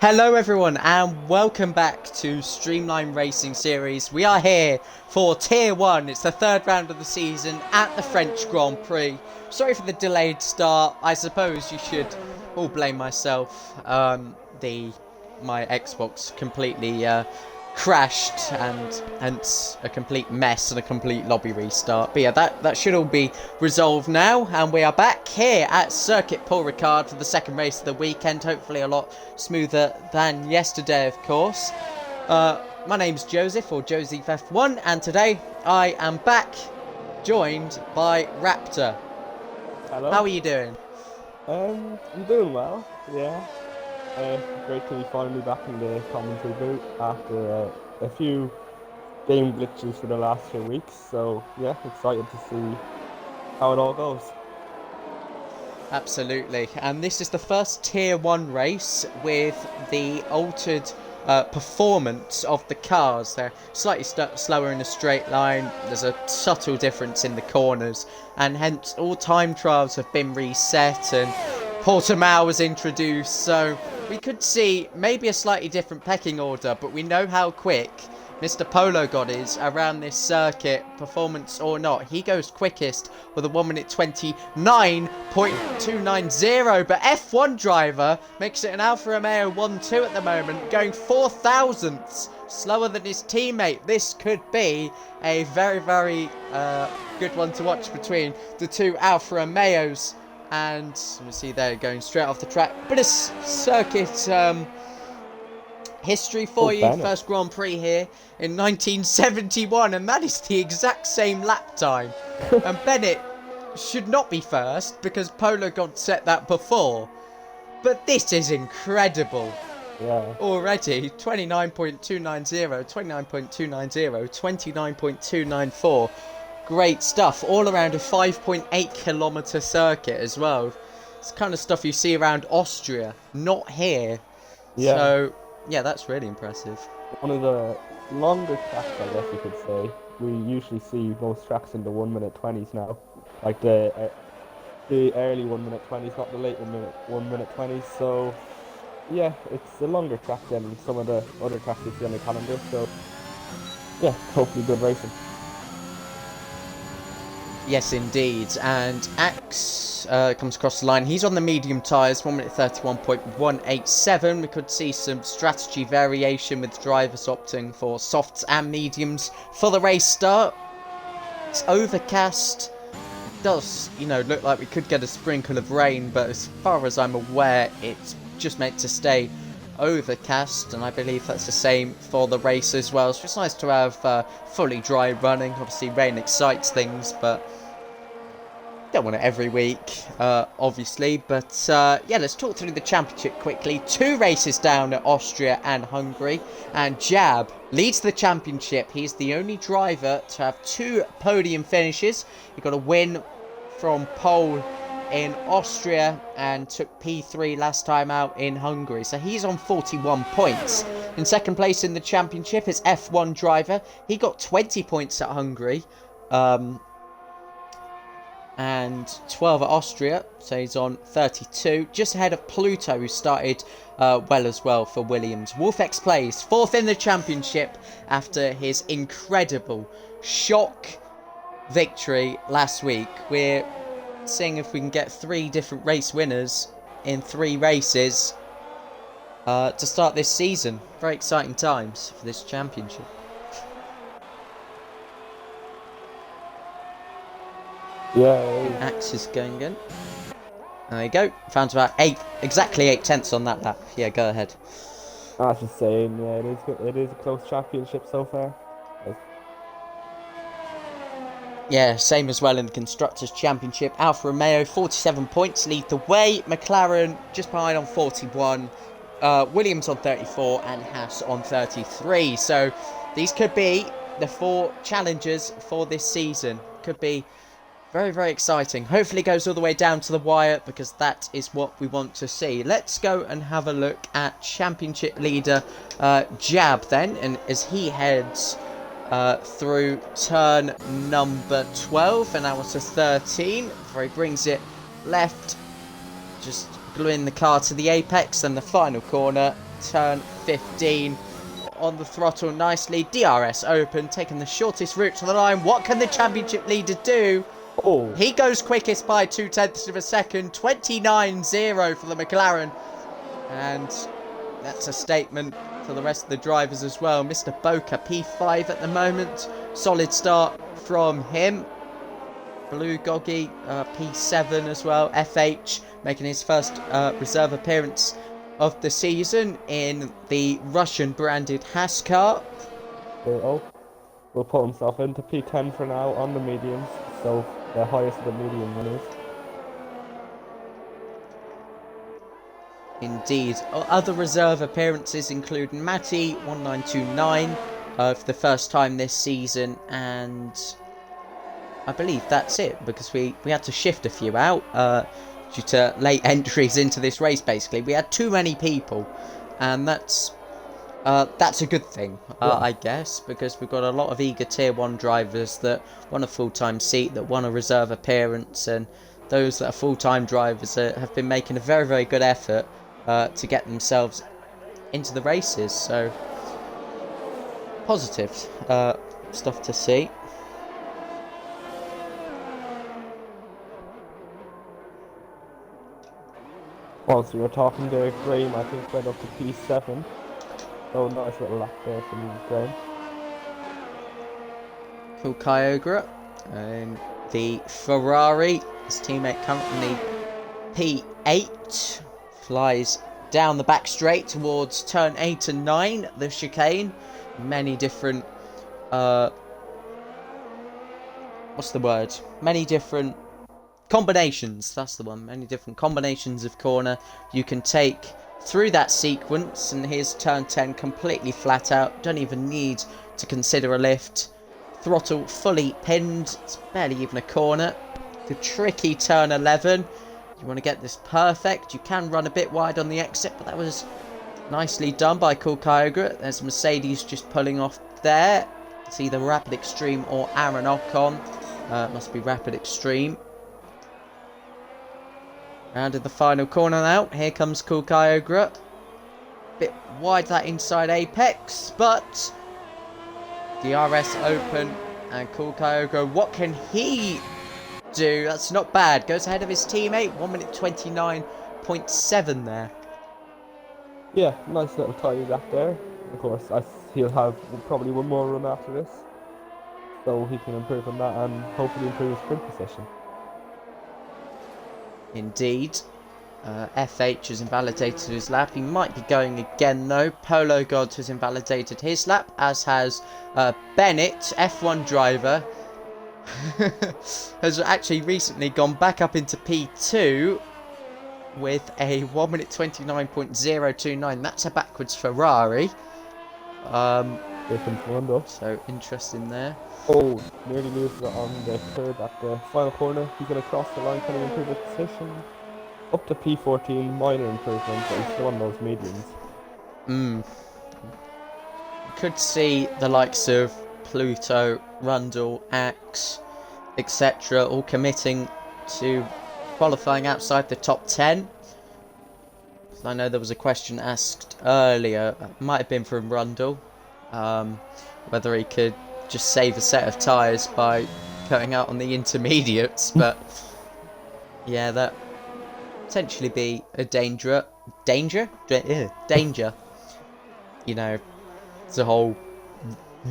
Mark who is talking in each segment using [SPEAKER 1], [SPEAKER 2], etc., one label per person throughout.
[SPEAKER 1] Hello everyone and welcome back to Streamline Racing Series. We are here for Tier 1. It's the third round of the season at the French Grand Prix. Sorry for the delayed start. I suppose you should all blame myself. My Xbox completely crashed and hence a complete mess and a complete lobby restart. But yeah, that should all be resolved now, and we are back here at Circuit Paul Ricard for the second race of the weekend. Hopefully a lot smoother than yesterday, of course. My name's Joseph, or Joseph F1, and today I am back joined by Raptor.
[SPEAKER 2] Hello.
[SPEAKER 1] How are you doing?
[SPEAKER 2] I'm doing well, yeah. Great to be finally back in the commentary booth after a few game glitches for the last few weeks. So yeah, excited to see how it all goes.
[SPEAKER 1] Absolutely, and this is the first Tier 1 race with the altered performance of the cars. They're slightly slower in a straight line, there's a subtle difference in the corners, and hence all time trials have been reset and Portimao was introduced, so we could see maybe a slightly different pecking order, but we know how quick Mr. Polo God is around this circuit, performance or not. He goes quickest with a 1 minute 29.290, but F1 driver makes it an Alfa Romeo 1-2 at the moment, going 4 thousandths slower than his teammate. This could be a very, very good one to watch between the two Alfa Romeos. And let me see, they're going straight off the track. Bit of circuit history for you.
[SPEAKER 2] Bennett.
[SPEAKER 1] First Grand Prix here in 1971, and that is the exact same lap time. And Bennett should not be first because Polo God set that before. But this is incredible.
[SPEAKER 2] Yeah.
[SPEAKER 1] Already 29.290, 29.290, 29.294. Great stuff, all around a 5.8 kilometre circuit as well. It's the kind of stuff you see around Austria, not here.
[SPEAKER 2] Yeah.
[SPEAKER 1] So, yeah, that's really impressive.
[SPEAKER 2] One of the longer tracks, I guess you could say. We usually see most tracks in the 1 minute 20s now, like the early 1 minute 20s, not the late 1 minute 20s. So, yeah, it's a longer track than some of the other tracks you see on the calendar. So, yeah, hopefully good racing.
[SPEAKER 1] Yes, indeed. And Axe comes across the line. He's on the medium tyres, 1 minute 31.187. We could see some strategy variation with drivers opting for softs and mediums for the race start. It's overcast. It does, look like we could get a sprinkle of rain, but as far as I'm aware, it's just meant to stay overcast, and I believe that's the same for the race as well. So it's nice to have fully dry running. Obviously rain excites things, but don't want it every week, obviously. But yeah, let's talk through the championship quickly. 2 races down at Austria and Hungary, and Jab leads the championship. He's the only driver to have 2 podium finishes. He got a win from pole in Austria and took P3 last time out in Hungary. So he's on 41 points. In second place in the championship is F1 driver. He got 20 points at Hungary. And 12 at Austria. So he's on 32. Just ahead of Pluto, who started well as well for Williams. Wolfex plays 4th in the championship after his incredible shock victory last week. We're seeing if we can get 3 different race winners in 3 races to start this season. Very exciting times for this championship.
[SPEAKER 2] Yeah.
[SPEAKER 1] Axe is going again. There you go. Found about exactly 8 tenths on that lap. Yeah, go ahead.
[SPEAKER 2] That's the same. Yeah, it is good. It is a close championship so far.
[SPEAKER 1] Yeah, same as well in the Constructors' Championship. Alfa Romeo, 47 points, lead the way. McLaren just behind on 41. Williams on 34 and Haas on 33. So these could be the 4 challengers for this season. Could be very, very exciting. Hopefully it goes all the way down to the wire, because that is what we want to see. Let's go and have a look at Championship leader Jab then, and as he heads through turn number 12 and now to 13, before he brings it left, just gluing the car to the apex, then the final corner, turn 15. On the throttle nicely. DRS open, taking the shortest route to the line. What can the championship leader do?
[SPEAKER 2] Oh,
[SPEAKER 1] He goes quickest by 0.2 of a second. 29.0 for the McLaren. And that's a statement for the rest of the drivers as well. Mr. Boca, P5 at the moment. Solid start from him. Blue Goggy, P7 as well. FH making his first reserve appearance of the season in the Russian branded Haas car.
[SPEAKER 2] will put himself into P10 for now on the mediums, so the highest of the medium winners.
[SPEAKER 1] Indeed. Other reserve appearances include Matty 1929 for the first time this season, and I believe that's it, because we had to shift a few out due to late entries into this race. Basically, we had too many people, and that's a good thing, I guess, because we've got a lot of eager tier 1 drivers that want a full-time seat, that want a reserve appearance, and those that are full-time drivers have been making a very, very good effort to get themselves into the races. So positive stuff to see.
[SPEAKER 2] Whilst we were talking there, Graham I think went up to P7. So nice little lap there from Graham.
[SPEAKER 1] Cool Kyogre and the Ferrari. His teammate currently P8. Flies down the back straight towards turn 8 and 9, the chicane. Many different what's the word? Many different combinations, that's the one. Many different combinations of corner you can take through that sequence, and here's turn 10 completely flat out. Don't even need to consider a lift. Throttle fully pinned. It's barely even a corner. The tricky turn 11. You want to get this perfect. You can run a bit wide on the exit, but that was nicely done by Cool Kyogre. There's Mercedes just pulling off there. It's either Rapid Extreme or Aaron Ocon. Must be Rapid Extreme. Rounded the final corner now. Here comes Cool Kyogre. Bit wide that inside apex, but DRS open, and Cool Kyogre, what can he do? That's not bad. Goes ahead of his teammate. 1 minute 29.7 there.
[SPEAKER 2] Yeah, nice little tidy lap there. Of course, he'll have probably one more run after this, so he can improve on that and hopefully improve his sprint position.
[SPEAKER 1] Indeed. FH has invalidated his lap. He might be going again though. Polo God has invalidated his lap, as has Bennett, F1 driver, has actually recently gone back up into P2 with a 1 minute 29.029. That's a backwards Ferrari.
[SPEAKER 2] Different one though.
[SPEAKER 1] So interesting there.
[SPEAKER 2] Oh, nearly loses it on the curb at the final corner. He's going to cross the line, can he improve his position? Up to P14, minor improvement, but he's still on those mediums.
[SPEAKER 1] Could see the likes of Pluto, Rundle, Axe, etc. all committing to qualifying outside the top 10. I know there was a question asked earlier, might have been from Rundle, whether he could just save a set of tyres by going out on the intermediates, but yeah, that potentially be a danger. You know, there's a whole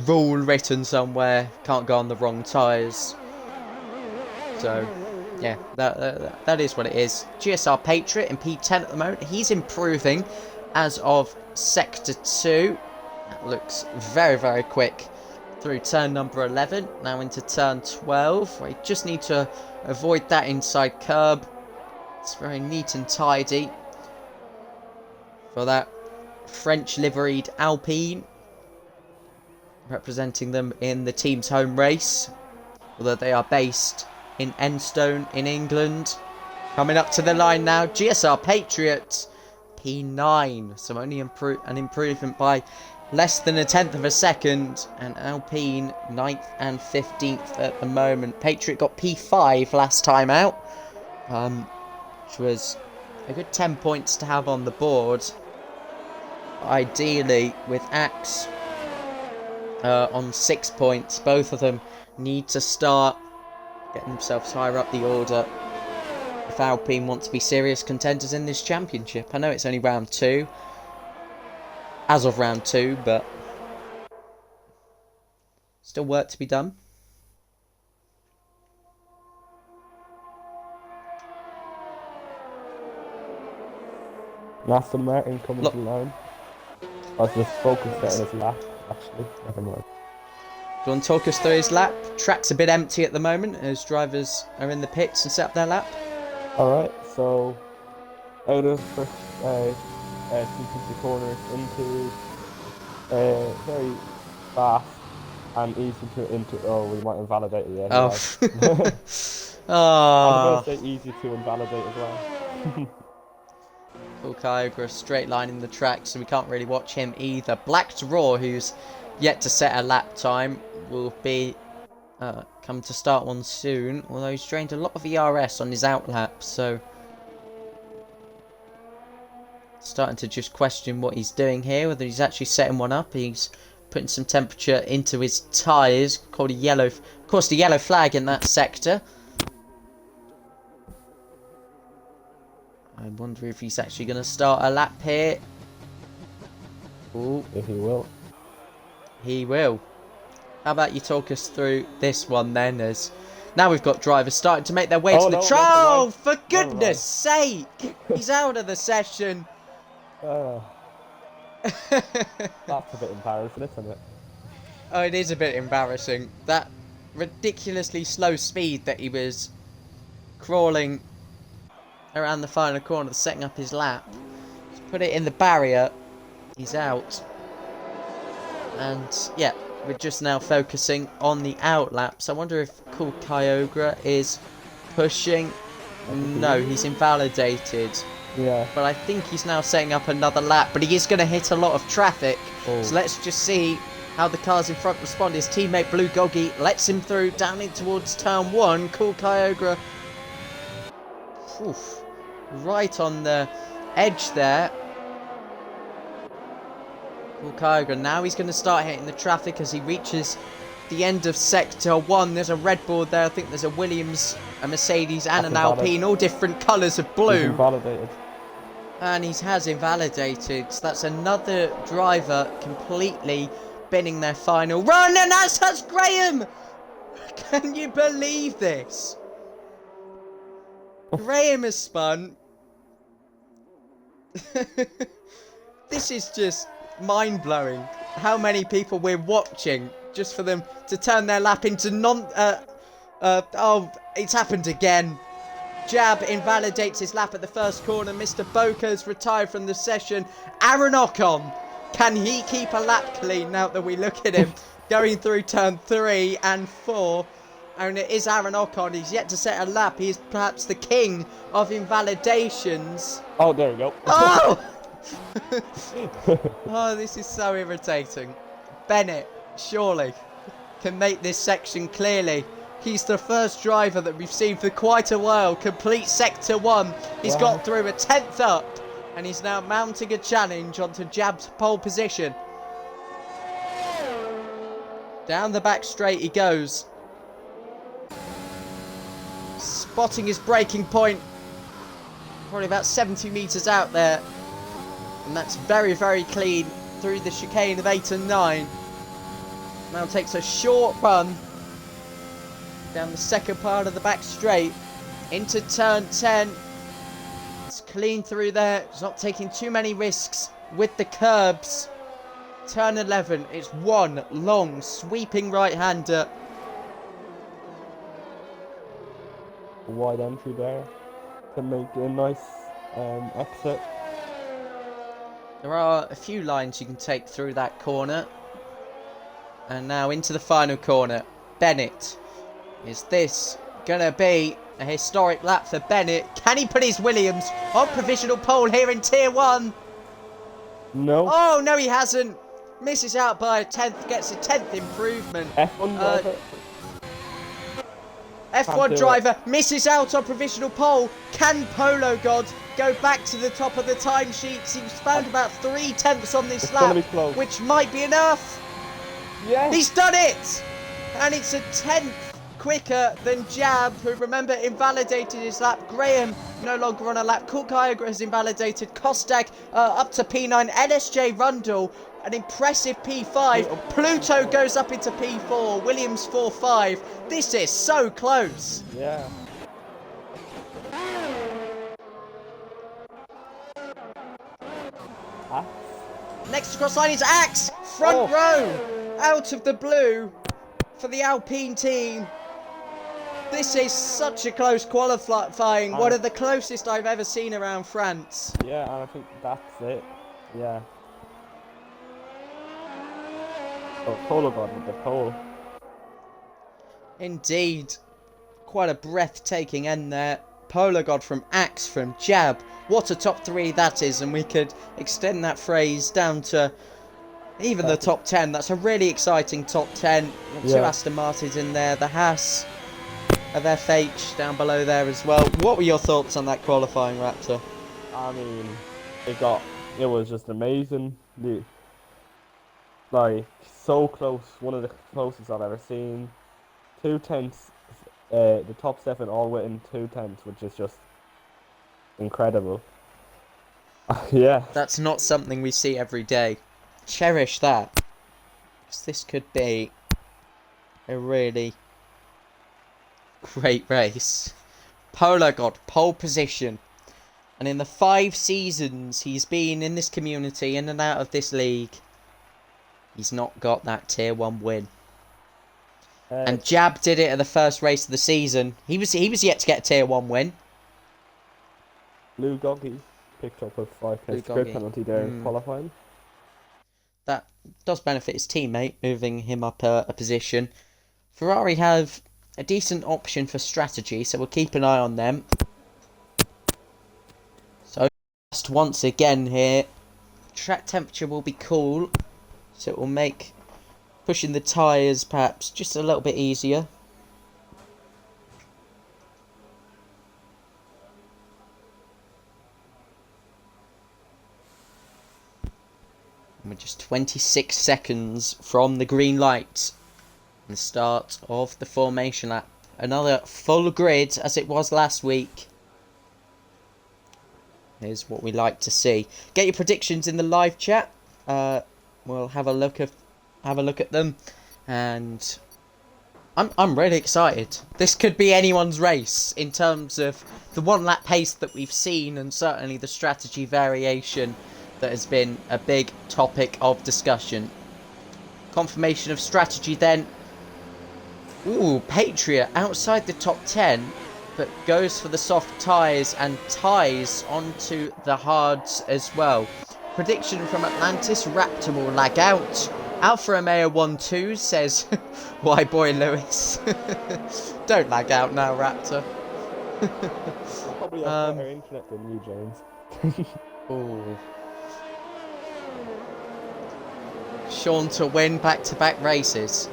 [SPEAKER 1] rule written somewhere, can't go on the wrong tyres. So yeah, that is what it is. GSR Patriot in P10 at the moment. He's improving as of Sector 2. That looks very, very quick through turn number 11. Now into turn 12. We just need to avoid that inside curb. It's very neat and tidy for that French liveried Alpine, representing them in the team's home race, although they are based in Enstone in England. Coming up to the line now, GSR Patriot P9, so only an improvement by less than 1/10 of a second, and Alpine 9th and 15th at the moment. Patriot got P5 last time out, which was a good 10 points to have on the board. ideally with Axe on 6 points. Both of them need to start getting themselves higher up the order if Alpine want to be serious contenders in this championship. I know it's only round 2, as of round 2, but still work to be done.
[SPEAKER 2] Aston Martin coming to the line. I was just focused on his lap, actually. Never mind.
[SPEAKER 1] Do you want to talk us through his lap? Track's a bit empty at the moment as drivers are in the pits and set up their lap.
[SPEAKER 2] Alright, so out of first sequence corners into very fast and easy into. Oh, we might invalidate it. Yeah,
[SPEAKER 1] Oh.
[SPEAKER 2] I'm going to say easy to invalidate as well.
[SPEAKER 1] Cool Kyogre straight line in the track, so we can't really watch him either. Black's Raw, who's yet to set a lap time, will be come to start one soon, although he's drained a lot of ERS on his outlap, so starting to just question what he's doing here, whether he's actually setting one up. He's putting some temperature into his tyres, called a yellow, of course the yellow flag in that sector. I wonder if he's actually going to start a lap here. Ooh.
[SPEAKER 2] If he will.
[SPEAKER 1] He will. How about you talk us through this one then, as now we've got drivers starting to make their way to the track. For goodness sake! He's out of the session.
[SPEAKER 2] That's a bit embarrassing, isn't it?
[SPEAKER 1] Oh, it is a bit embarrassing. That ridiculously slow speed that he was crawling around the final corner, setting up his lap. Just put it in the barrier. He's out. And yeah, we're just now focusing on the outlaps. I wonder if Cool Kyogre is pushing. No, he's invalidated.
[SPEAKER 2] Yeah.
[SPEAKER 1] But I think he's now setting up another lap. But he is going to hit a lot of traffic.
[SPEAKER 2] Oh.
[SPEAKER 1] So let's just see how the cars in front respond. His teammate Blue Goggy lets him through down in towards turn 1. Cool Kyogre. Oof. Right on the edge there. Cool Kyogre. Now he's going to start hitting the traffic as he reaches the end of sector 1. There's a Red Bull there. I think there's a Williams, a Mercedes and an Alpine. All different colours of blue.
[SPEAKER 2] He's invalidated.
[SPEAKER 1] And he has invalidated. So that's another driver completely binning their final run. And that's Graham! Can you believe this? Graham has spun. This is just mind-blowing. How many people we're watching just for them to turn their lap into oh, it's happened again. Jab invalidates his lap at the first corner. Mr. Boca's retired from the session. Aaron Ocon, can he keep a lap clean now that we look at him going through turn 3 and 4? And it is Aaron Ocon. He's yet to set a lap. He is perhaps the king of invalidations.
[SPEAKER 2] Oh, there we go.
[SPEAKER 1] Oh! Oh, this is so irritating. Bennett, surely, can make this section clearly. He's the first driver that we've seen for quite a while complete sector 1. He's got through a 10th up, and he's now mounting a challenge onto Jab's pole position. Down the back straight he goes. Spotting his braking point. Probably about 70 metres out there. And that's very, very clean through the chicane of 8 and 9. Now takes a short run down the second part of the back straight into turn 10. It's clean through there. It's not taking too many risks with the curbs. Turn 11. It's one long sweeping right-hander.
[SPEAKER 2] Wide entry there to make a nice exit.
[SPEAKER 1] There are a few lines you can take through that corner. And now into the final corner. Bennett. Is this gonna be a historic lap for Bennett? Can he put his Williams on provisional pole here in Tier 1?
[SPEAKER 2] No.
[SPEAKER 1] Oh, no he hasn't. Misses out by a 10th, gets a 10th improvement.
[SPEAKER 2] F1 driver.
[SPEAKER 1] F1 driver misses out on provisional pole. Can Polo God go back to the top of the timesheets. He's found about 3/10 on this
[SPEAKER 2] It's gonna
[SPEAKER 1] lap,
[SPEAKER 2] be close.
[SPEAKER 1] which might be enough.
[SPEAKER 2] Yes.
[SPEAKER 1] He's done it! And it's a 10th quicker than Jab, who, remember, invalidated his lap. Graham no longer on a lap. Kulkaiger has invalidated. Kostak up to P9. NSJ Rundle, an impressive P5. Pluto goes up into P4. Williams 4-5. This is so close.
[SPEAKER 2] Yeah.
[SPEAKER 1] Next across line is Axe. Front row. Out of the blue for the Alpine team. This is such a close qualifying. One of the closest I've ever seen around France.
[SPEAKER 2] Yeah, and I think that's it. Yeah. Oh, Polo God with the pole.
[SPEAKER 1] Indeed. Quite a breathtaking end there. Polar God from Axe, from Jab. What a top 3 that is, and we could extend that phrase down to even the top 10. That's a really exciting top 10. Two Aston Martins in there. The Haas of FH down below there as well. What were your thoughts on that qualifying, Raptor?
[SPEAKER 2] I mean, it was just amazing. Like, so close. One of the closest I've ever seen. 2/10. The top 7 all within 2/10, which is just incredible. Yeah.
[SPEAKER 1] That's not something we see every day. Cherish that. 'Cause this could be a really great race. Polar God, pole position. And in the 5 seasons he's been in this community, in and out of this league, he's not got that tier 1 win. And Jab did it at the first race of the season. He was yet to get a tier 1 win.
[SPEAKER 2] Blue Goggy picked up a 5-place grid penalty there in qualifying.
[SPEAKER 1] That does benefit his teammate, moving him up a position. Ferrari have a decent option for strategy, so we'll keep an eye on them. So, just once again here, track temperature will be cool, so it will make pushing the tyres perhaps just a little bit easier. And we're just 26 seconds from the green light and the start of the formation lap. Another full grid as it was last week. Here's what we like to see. Get your predictions in the live chat. We'll have a look at them, and I'm really excited. This could be anyone's race in terms of the 1 lap pace that we've seen, and certainly the strategy variation that has been a big topic of discussion. Confirmation of strategy then. Ooh, Patriot outside the top 10, but goes for the soft tyres and ties onto the hards as well. Prediction from Atlantis, Raptor will lag out. Alfa Romeo 1-2 says, why boy Lewis? Don't lag out now, Raptor.
[SPEAKER 2] I probably have better internet than you, James.
[SPEAKER 1] Ooh. Sean to win back-to-back races.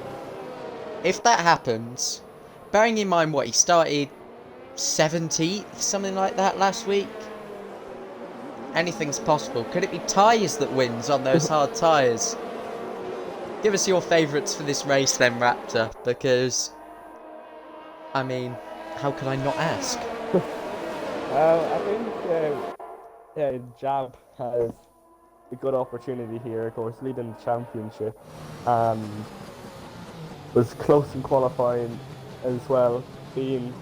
[SPEAKER 1] If that happens, bearing in mind what he started 17th, something like that last week. Anything's possible. Could it be tyres that wins on those hard tyres? Give us your favourites for this race then, Raptor, because, I mean, how could I not ask?
[SPEAKER 2] I think Jab has a good opportunity here, of course, leading the championship, and was close in qualifying as well, being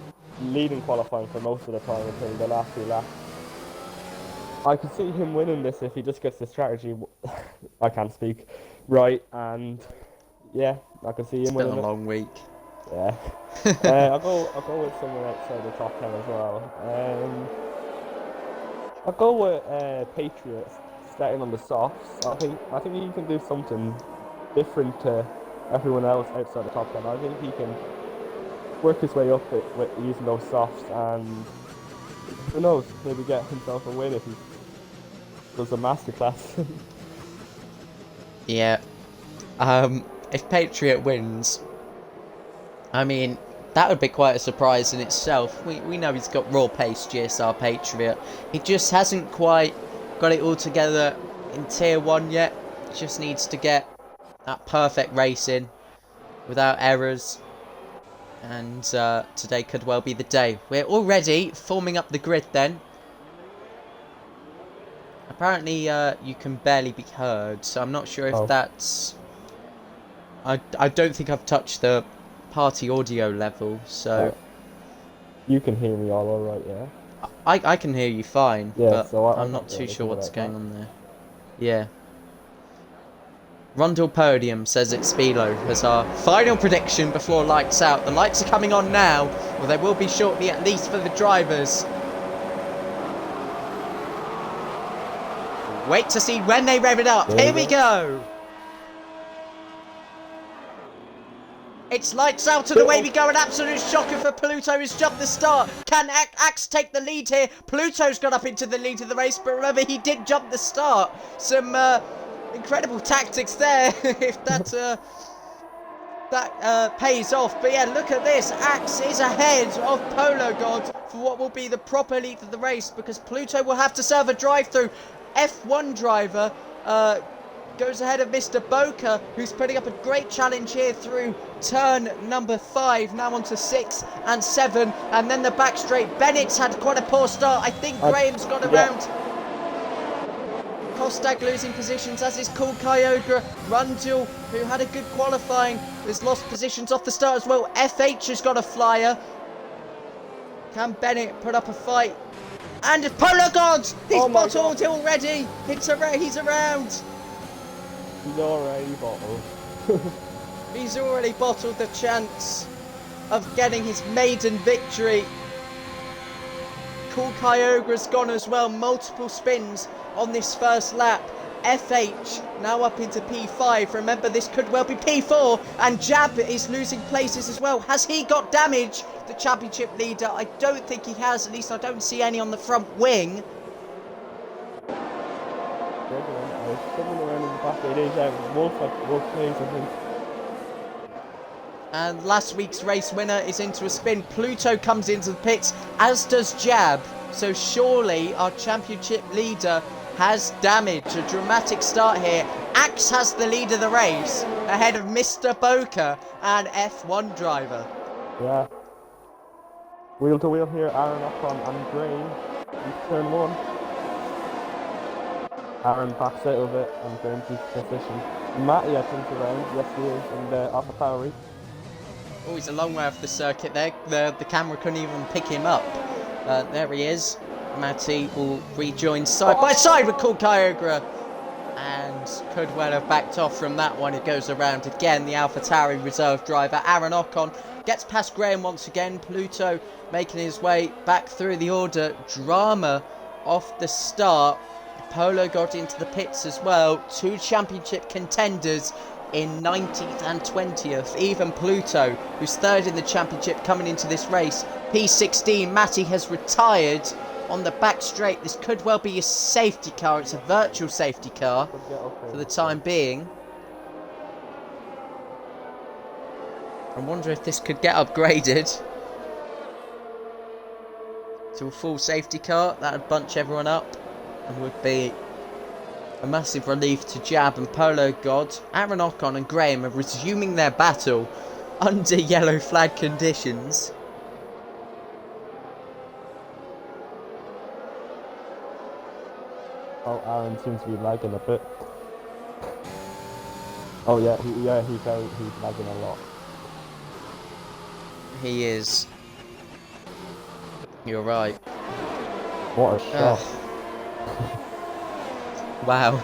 [SPEAKER 2] leading qualifying for most of the time until the last 2 laps. I could see him winning this if he just gets the strategy, I can't speak, right, and yeah, I could see him winning it.
[SPEAKER 1] It's been a long week.
[SPEAKER 2] Yeah. I'll go with someone outside the top 10 as well. I'll go with Patriots starting on the softs. I think he can do something different to everyone else outside the top 10. I think he can work his way up with using those softs, and who knows, maybe get himself a win if he does a masterclass.
[SPEAKER 1] Yeah. If Patriot wins, I mean, That would be quite a surprise in itself. We know he's got raw pace, GSR Patriot. He just hasn't quite got it all together in Tier 1 yet. Just needs to get that perfect racing without errors. And today could well be the day. We're already forming up the grid then. Apparently you can barely be heard, so I'm not sure if that's... I don't think I've touched the party audio level, so...
[SPEAKER 2] You can hear me all alright, yeah?
[SPEAKER 1] I can hear you fine,
[SPEAKER 2] yeah,
[SPEAKER 1] but
[SPEAKER 2] so
[SPEAKER 1] I'm not too sure what's going on there. Yeah. Rundle Podium says it's Speedo as our final prediction before lights out. The lights are coming on now, or they will be shortly at least for the drivers. Wait to see when they rev it up. Here we go. It's lights out and away we go. An absolute shocker for Pluto who's jumped the start. Can Axe take the lead here? Pluto's got up into the lead of the race, but remember he did jump the start. Some incredible tactics there. If that pays off. But yeah, look at this. Axe is ahead of Polo God for what will be the proper lead of the race, because Pluto will have to serve a drive-through. F1 driver goes ahead of Mr. Boca, who's putting up a great challenge here through turn number 5, now onto 6 and 7, and then the back straight. Bennett's had quite a poor start. I think Graham's got around. Kostag losing positions, as is Cool Kyogre. Rundle, who had a good qualifying, has lost positions off the start as well. FH has got a flyer. Can Bennett put up a fight? And Polo God! He's bottled already! He's around!
[SPEAKER 2] He's already bottled.
[SPEAKER 1] He's already bottled the chance of getting his maiden victory. Cool Kyogre's gone as well. Multiple spins on this first lap. FH now up into P5. Remember, this could well be P4. And Jab is losing places as well. Has he got damage? The championship leader? I don't think he has. At least I don't see any on the front wing. And last week's race winner is into a spin. Pluto comes into the pits, as does Jab. So surely our championship leader has damage. A dramatic start here. Axe has the lead of the race ahead of Mr. Boca and F1 driver.
[SPEAKER 2] Yeah. Wheel to wheel here, Aaron Ocon and Graham in turn 1. Aaron backs out of it and Graham keeps position. Matty, I think, around. Yes, he is, in the AlphaTauri.
[SPEAKER 1] Oh, he's a long way off the circuit there. The camera couldn't even pick him up. There he is. Matty will rejoin side by side with Cool Kyogre. And could well have backed off from that one. It goes around again. The AlphaTauri reserve driver, Aaron Ocon, gets past Graham once again. Pluto making his way back through the order. Drama off the start. Polo got into the pits as well. 2 championship contenders in 19th and 20th. Even Pluto, who's 3rd in the championship coming into this race. P16, Matty has retired on the back straight. This could well be a safety car. It's a virtual safety car for the time being. I wonder if this could get upgraded to a full safety car. That would bunch everyone up and would be a massive relief to Jab and Polo God. Aaron Ocon and Graham are resuming their battle under yellow flag conditions.
[SPEAKER 2] Oh, Aaron seems to be lagging a bit. Oh yeah, he's lagging a lot.
[SPEAKER 1] He is. You're right.
[SPEAKER 2] What a shot.
[SPEAKER 1] Wow.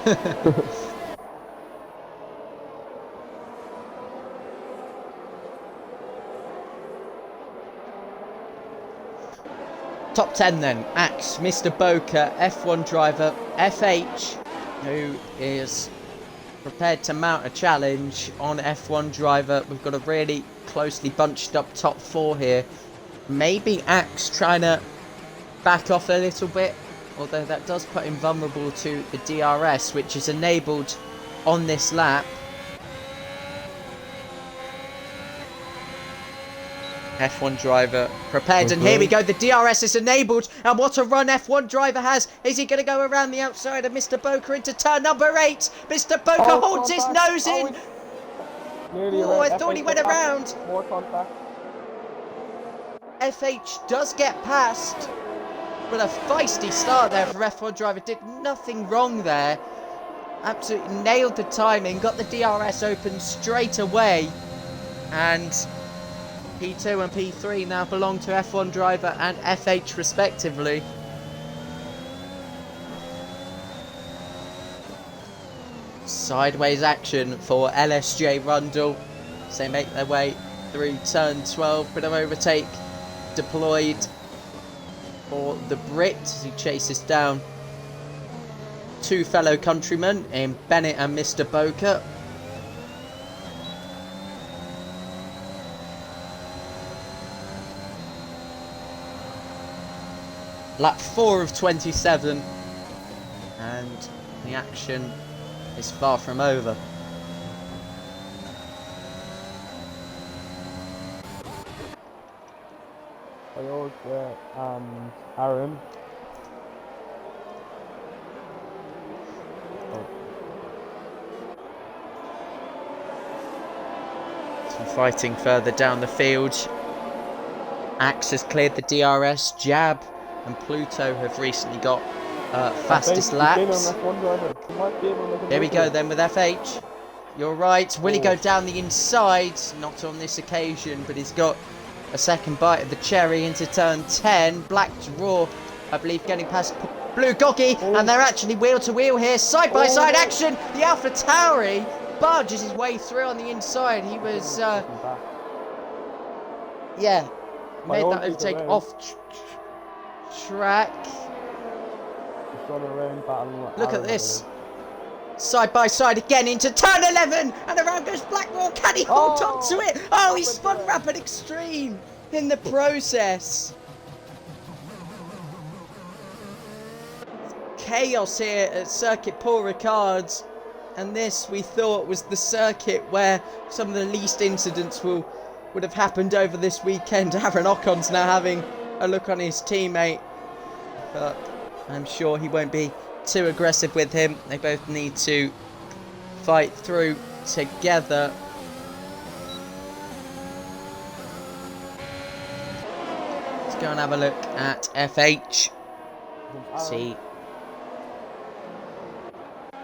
[SPEAKER 1] Top 10 then. Axe, Mr. Boca, F1 driver, FH, who is prepared to mount a challenge on F1 driver. We've got a really closely bunched up top 4 here. Maybe Axe trying to back off a little bit, although that does put him vulnerable to the DRS, which is enabled on this lap. F1 driver prepared, and here we go. The DRS is enabled, and what a run F1 driver has. Is he going to go around the outside of Mr. Boker into turn number 8? Mr. Boker holds his nose in. Oh, I thought he went around.
[SPEAKER 2] More contact.
[SPEAKER 1] FH does get past, but a feisty start there for F1 driver. Did nothing wrong there. Absolutely nailed the timing, got the DRS open straight away, and P2 and P3 now belong to F1 driver and FH respectively. Sideways action for LSJ Rundle as they make their way through turn 12. Bit of overtake deployed for the Brit as he chases down two fellow countrymen in Bennett and Mr. Boker. Lap 4 of 27, and the action is far from over.
[SPEAKER 2] And Aaron.
[SPEAKER 1] Some fighting further down the field. Axe has cleared the DRS. Jab and Pluto have recently got fastest laps. Here we go then with FH. You're right. Will he go down the inside? Not on this occasion, but he's got a second bite of the cherry into turn 10. Black Raw, I believe, getting past Blue Goggy, and they're actually wheel to wheel here. Side by side action. The Alpha Tauri barges his way through on the inside. He was, yeah, made that overtake off track. Look at this. Side by side again into turn 11, and around goes Blackwell. Can he hold on to it? Oh, he spun rapid extreme in the process. Chaos here at Circuit Paul Ricard's, and this we thought was the circuit where some of the least incidents would have happened over this weekend. Aaron Ocon's now having a look on his teammate, but I'm sure he won't be too aggressive with him. They both need to fight through together. Let's go and have a look at FH. See.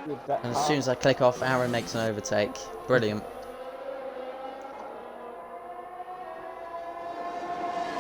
[SPEAKER 1] And as soon as I click off, Aaron makes an overtake. Brilliant.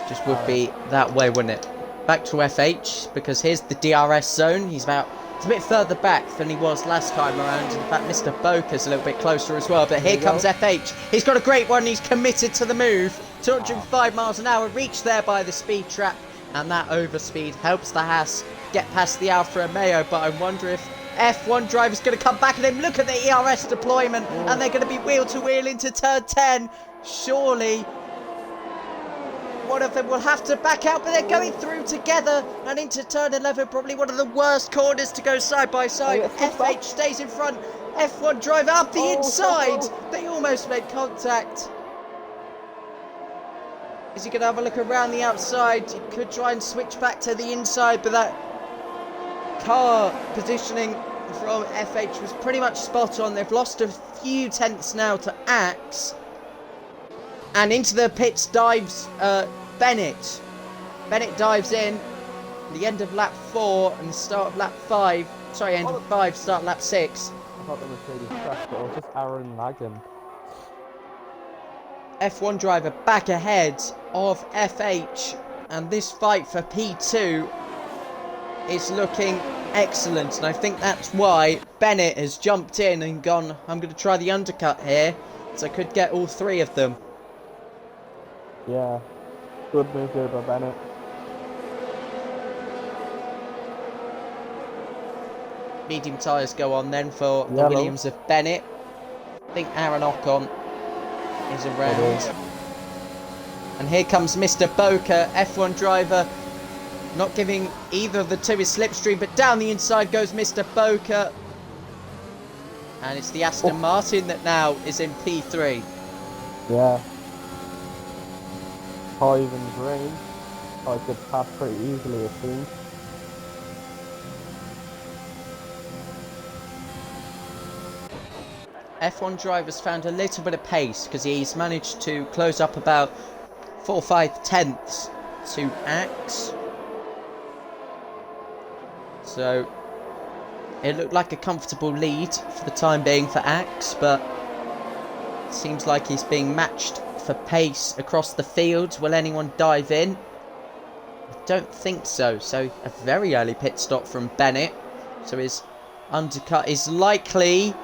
[SPEAKER 1] Just would be that way, wouldn't it? Back to FH, because here's the DRS zone. He's a bit further back than he was last time around. In fact, Mr. Boker's a little bit closer as well. But here comes FH. He's got a great one. He's committed to the move. 205 miles an hour. Reached there by the speed trap. And that overspeed helps the Haas get past the Alfa Romeo. But I wonder if F1 driver's going to come back at him. Look at the ERS deployment. And they're going to be wheel to wheel into turn 10. Surely one of them will have to back out, but they're going through together and into turn 11, probably one of the worst corners to go side by side. FH stays in front. F1 driver up the inside. They almost made contact. Is he going to have a look around the outside? He could try and switch back to the inside, but that car positioning from FH was pretty much spot on. They've lost a few tenths now to Axe. And into the pits dives Bennett. Bennett dives in at the end of lap 4 and the start of lap 5. Sorry, end of 5, start lap 6.
[SPEAKER 2] I thought there was really crash, but it was just Aaron lagging.
[SPEAKER 1] F1 driver back ahead of FH, and this fight for P2 is looking excellent, and I think that's why Bennett has jumped in and gone, I'm going to try the undercut here, so I could get all 3 of them.
[SPEAKER 2] Yeah, good move there by Bennett.
[SPEAKER 1] Medium tyres go on then for the Williams of Bennett. I think Aaron Ocon is around. And here comes Mr. Boker, F1 driver, not giving either of the two his slipstream, but down the inside goes Mr. Boker. And it's the Aston Martin that now is in P3.
[SPEAKER 2] Yeah. 5 in the green. I could pass pretty easily, it seems.
[SPEAKER 1] F1 driver's found a little bit of pace because he's managed to close up about 4 or 5 tenths to Axe. So it looked like a comfortable lead for the time being for Axe, but it seems like he's being matched for pace across the field. Will anyone dive in? I don't think so. So a very early pit stop from Bennett. So his undercut is likely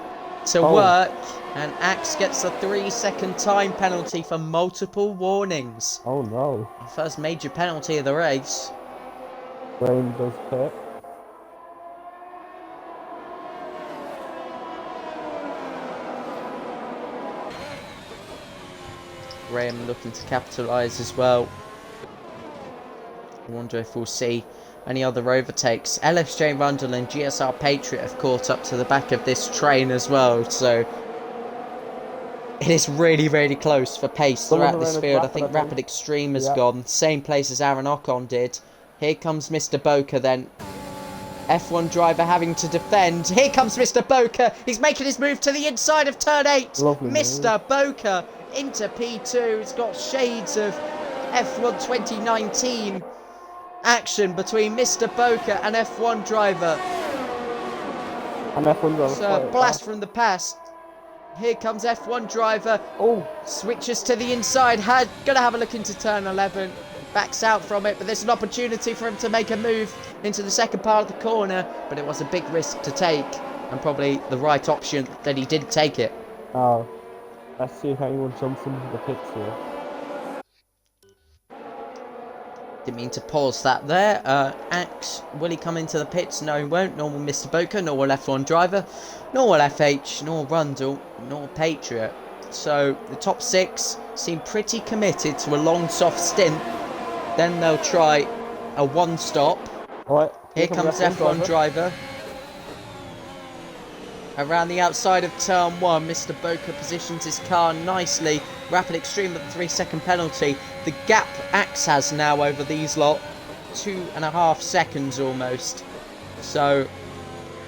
[SPEAKER 1] to work, and Axe gets a 3-second time penalty for multiple warnings.
[SPEAKER 2] Oh no.
[SPEAKER 1] First major penalty of the race.
[SPEAKER 2] Graham does pit.
[SPEAKER 1] Graham looking to capitalise as well. I wonder if we'll see any other overtakes. LSJ Rundle and GSR Patriot have caught up to the back of this train as well, so it is really, really close for pace throughout this field. I think Rapid Extreme has gone same place as Aaron Ocon did. Here comes Mr. Boca then. F1 driver having to defend. Here comes Mr. Boca. He's making his move to the inside of turn 8.
[SPEAKER 2] Lovely
[SPEAKER 1] Mr. Boca into P2. It's got shades of F1 2019 action between Mr. Boca and F1 driver.
[SPEAKER 2] And F1 driver.
[SPEAKER 1] So blast from the past. Here comes F1 driver.
[SPEAKER 2] Oh,
[SPEAKER 1] Switches to the inside. Gonna have a look into turn 11. Backs out from it, but there's an opportunity for him to make a move into the second part of the corner. But it was a big risk to take, and probably the right option that he didn't take it.
[SPEAKER 2] oh. Let's see if anyone jumps into the pits here.
[SPEAKER 1] Didn't mean to pause that there. Axe, will he come into the pits? No, he won't. Nor will Mr. Boca, nor will F1 driver, nor will FH, nor Rundle, nor Patriot. So the top 6 seem pretty committed to a long soft stint. Then they'll try a one-stop.
[SPEAKER 2] Alright,
[SPEAKER 1] Here comes F1 driver. Around the outside of turn 1, Mr. Boca positions his car nicely. Rapid Extreme with the 3-second penalty. The gap Axe has now over these lot, 2.5 seconds almost. So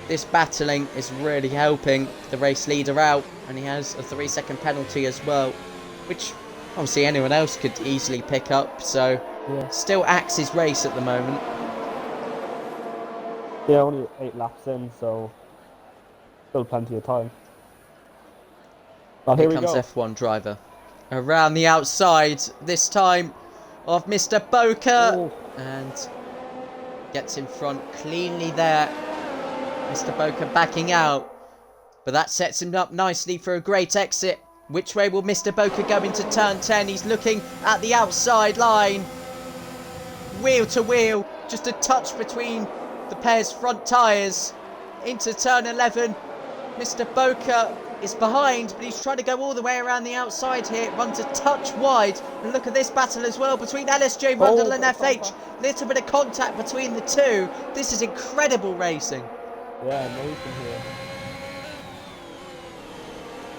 [SPEAKER 1] this battling is really helping the race leader out, and he has a 3-second penalty as well, which obviously anyone else could easily pick up. So still Axe's race at the moment.
[SPEAKER 2] Yeah, only 8 laps in, so still plenty of time. Oh,
[SPEAKER 1] here comes F1 driver. Around the outside, this time, of Mr. Boca. And gets in front cleanly there. Mr. Boca backing out. But that sets him up nicely for a great exit. Which way will Mr. Boca go into turn 10? He's looking at the outside line. Wheel to wheel. Just a touch between the pair's front tyres. Into turn 11. Mr. Boca is behind, but he's trying to go all the way around the outside here. Runs a touch wide. And look at this battle as well between LSJ Rundle and FH. Little bit of contact between the two. This is incredible racing.
[SPEAKER 2] Yeah, amazing here.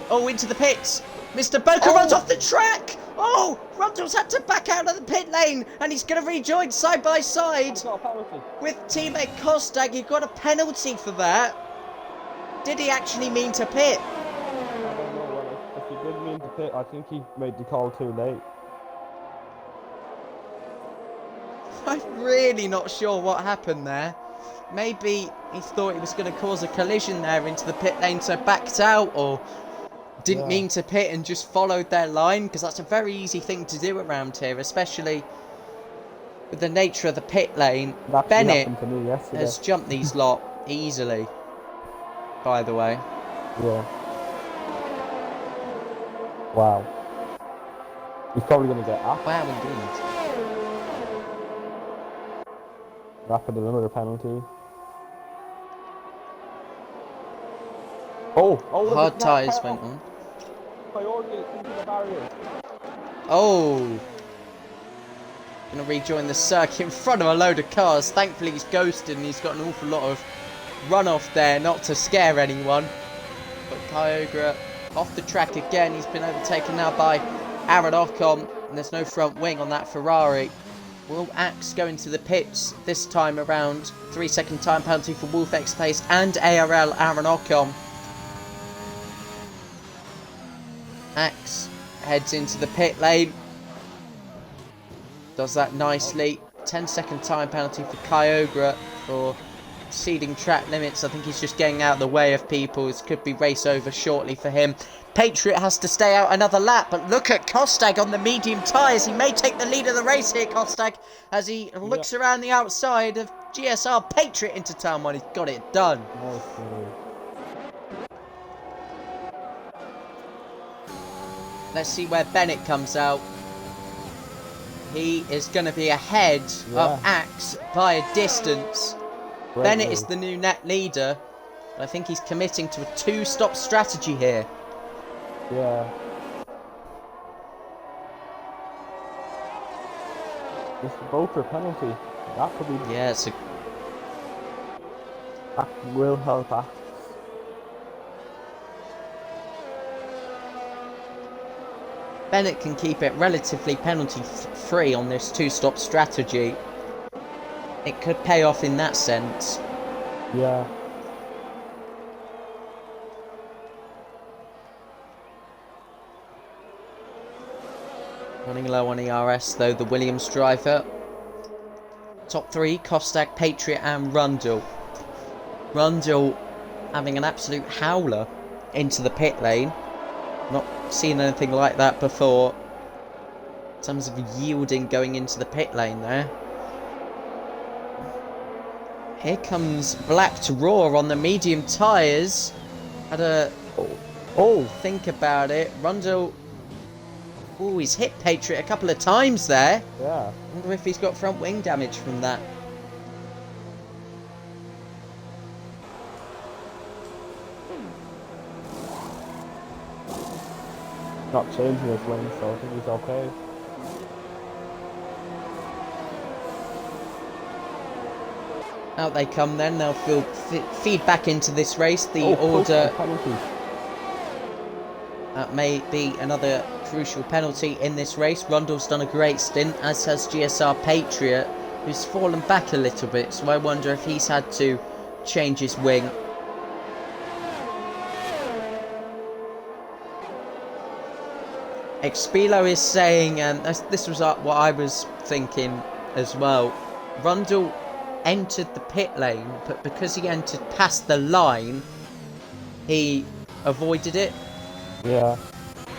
[SPEAKER 1] Oh, into the pits. Mr. Boca runs off the track. Oh, Rundle's had to back out of the pit lane, and he's going to rejoin side by side with teammate Kostag. He got a penalty for that. Did he actually mean to pit?
[SPEAKER 2] I don't know. Well, if he did mean to pit, I think he made the call too late.
[SPEAKER 1] I'm really not sure what happened there. Maybe he thought he was going to cause a collision there into the pit lane, so backed out, or didn't mean to pit and just followed their line, because that's a very easy thing to do around here, especially with the nature of the pit lane. Bennett has jumped these lot easily, by the way.
[SPEAKER 2] Yeah. Wow. He's probably going to get up.
[SPEAKER 1] Wow, indeed.
[SPEAKER 2] Rapid another penalty. Oh,
[SPEAKER 1] hard tyres went on.
[SPEAKER 2] Priority into the barrier.
[SPEAKER 1] Oh. Gonna rejoin the circuit in front of a load of cars. Thankfully he's ghosted and he's got an awful lot of runoff there, not to scare anyone. But Kyogre off the track again. He's been overtaken now by Aaron Ocon. And there's no front wing on that Ferrari. Will Axe go into the pits this time around? 3-second time penalty for Wolf X Pace and ARL Aaron Ocon. Axe heads into the pit lane. Does that nicely. 10-second time penalty for Kyogre for exceeding track limits. I think he's just getting out of the way of people. This could be race over shortly for him. Patriot has to stay out another lap, but look at Kostag on the medium tyres. He may take the lead of the race here, Kostag, as he looks around the outside of GSR. Patriot into turn one. He's got it done. Let's see where Bennett comes out. He is going to be ahead of Axe by a distance. Bennett is the new net leader. I think he's committing to a 2-stop strategy here.
[SPEAKER 2] Yeah. It's the Bolter penalty. That could be.
[SPEAKER 1] Yeah, it's a...
[SPEAKER 2] That will help Axe.
[SPEAKER 1] Bennett can keep it relatively penalty-free on this 2-stop strategy. It could pay off in that sense.
[SPEAKER 2] Yeah.
[SPEAKER 1] Running low on ERS though, the Williams driver. Top 3, Kostag, Patriot and Rundle. Rundle having an absolute howler into the pit lane. Not seen anything like that before. In terms of yielding going into the pit lane there. Here comes Black to Roar on the medium tyres. Had a... think about it. Rundle... Oh, he's hit Patriot a couple of times there.
[SPEAKER 2] Yeah.
[SPEAKER 1] I wonder if he's got front wing damage from that.
[SPEAKER 2] Not changing his wing, so I think he's okay.
[SPEAKER 1] Out they come then. They'll feed back into this race. The order... That may be another crucial penalty in this race. Rundle's done a great stint, as has GSR Patriot, who's fallen back a little bit. So I wonder if he's had to change his wing. Expilo is saying, and this was what I was thinking as well. Rundle entered the pit lane, but because he entered past the line, he avoided it.
[SPEAKER 2] Yeah.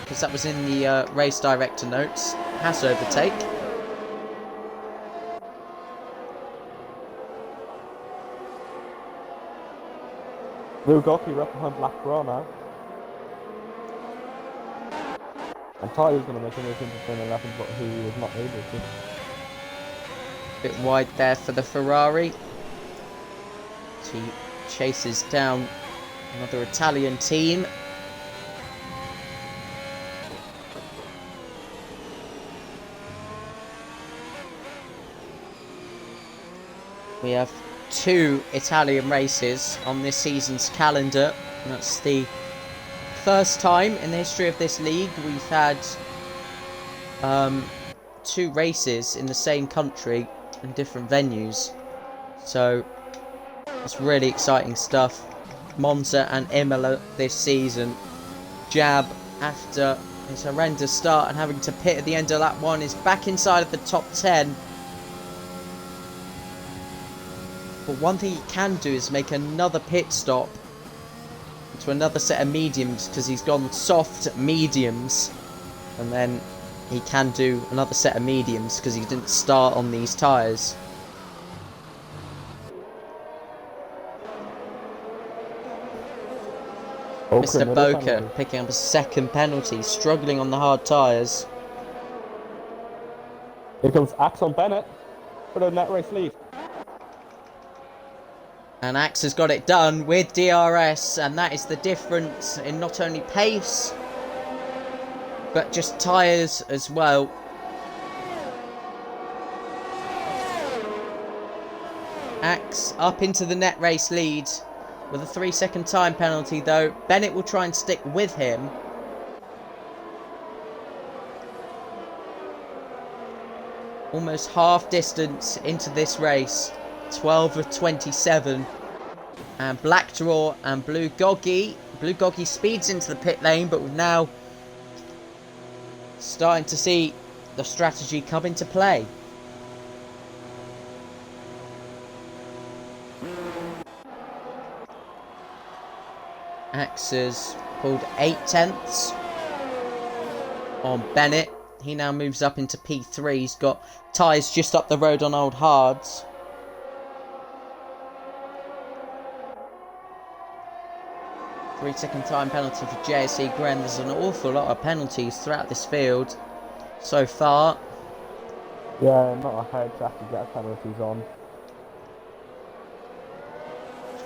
[SPEAKER 1] Because that was in the race director notes. Has overtake.
[SPEAKER 2] Lugoki right behind Black Raw now. I thought he was going to make a move into turn 11, but he was not able to.
[SPEAKER 1] Bit wide there for the Ferrari. He chases down another Italian team. We have 2 Italian races on this season's calendar. And that's the first time in the history of this league we've had 2 races in the same country in different venues. So it's really exciting stuff. Monza and Imola this season. Jab, after his horrendous start and having to pit at the end of lap 1, is back inside of the top 10. But one thing he can do is make another pit stop to another set of mediums, because he's gone soft mediums, and then he can do another set of mediums because he didn't start on these tyres. Mr. Boker picking up a second penalty, struggling on the hard tyres.
[SPEAKER 2] Here comes Axon Bennett for the net race lead.
[SPEAKER 1] And Axe has got it done with DRS, and that is the difference in not only pace, but just tyres as well. Axe up into the net race lead with a 3-second time penalty though. Bennett will try and stick with him. Almost half distance into this race. 12 of 27. And Black Draw and Blue Goggy. Blue Goggy speeds into the pit lane, but we're now starting to see the strategy come into play. Axe has pulled 8 tenths on Bennett. He now moves up into P3. He's got tyres just up the road on Old Hards. Three-second time penalty for JSE Gren. There's an awful lot of penalties throughout this field so far.
[SPEAKER 2] Yeah, not a hard track to get penalties on.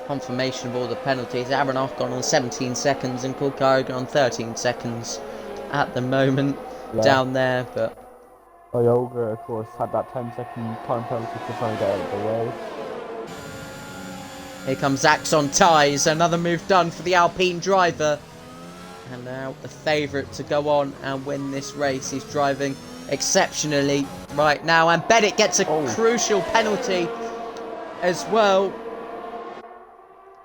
[SPEAKER 1] Confirmation of all the penalties. Aronoff gone on 17 seconds and Kulkarogan on 13 seconds at the moment down there. But
[SPEAKER 2] Ioga, of course, had that 10-second time penalty for trying to get out of the way.
[SPEAKER 1] Here comes Axe on tyres. Another move done for the Alpine driver. And now the favourite to go on and win this race. He's driving exceptionally right now. And Bennett gets a crucial penalty as well.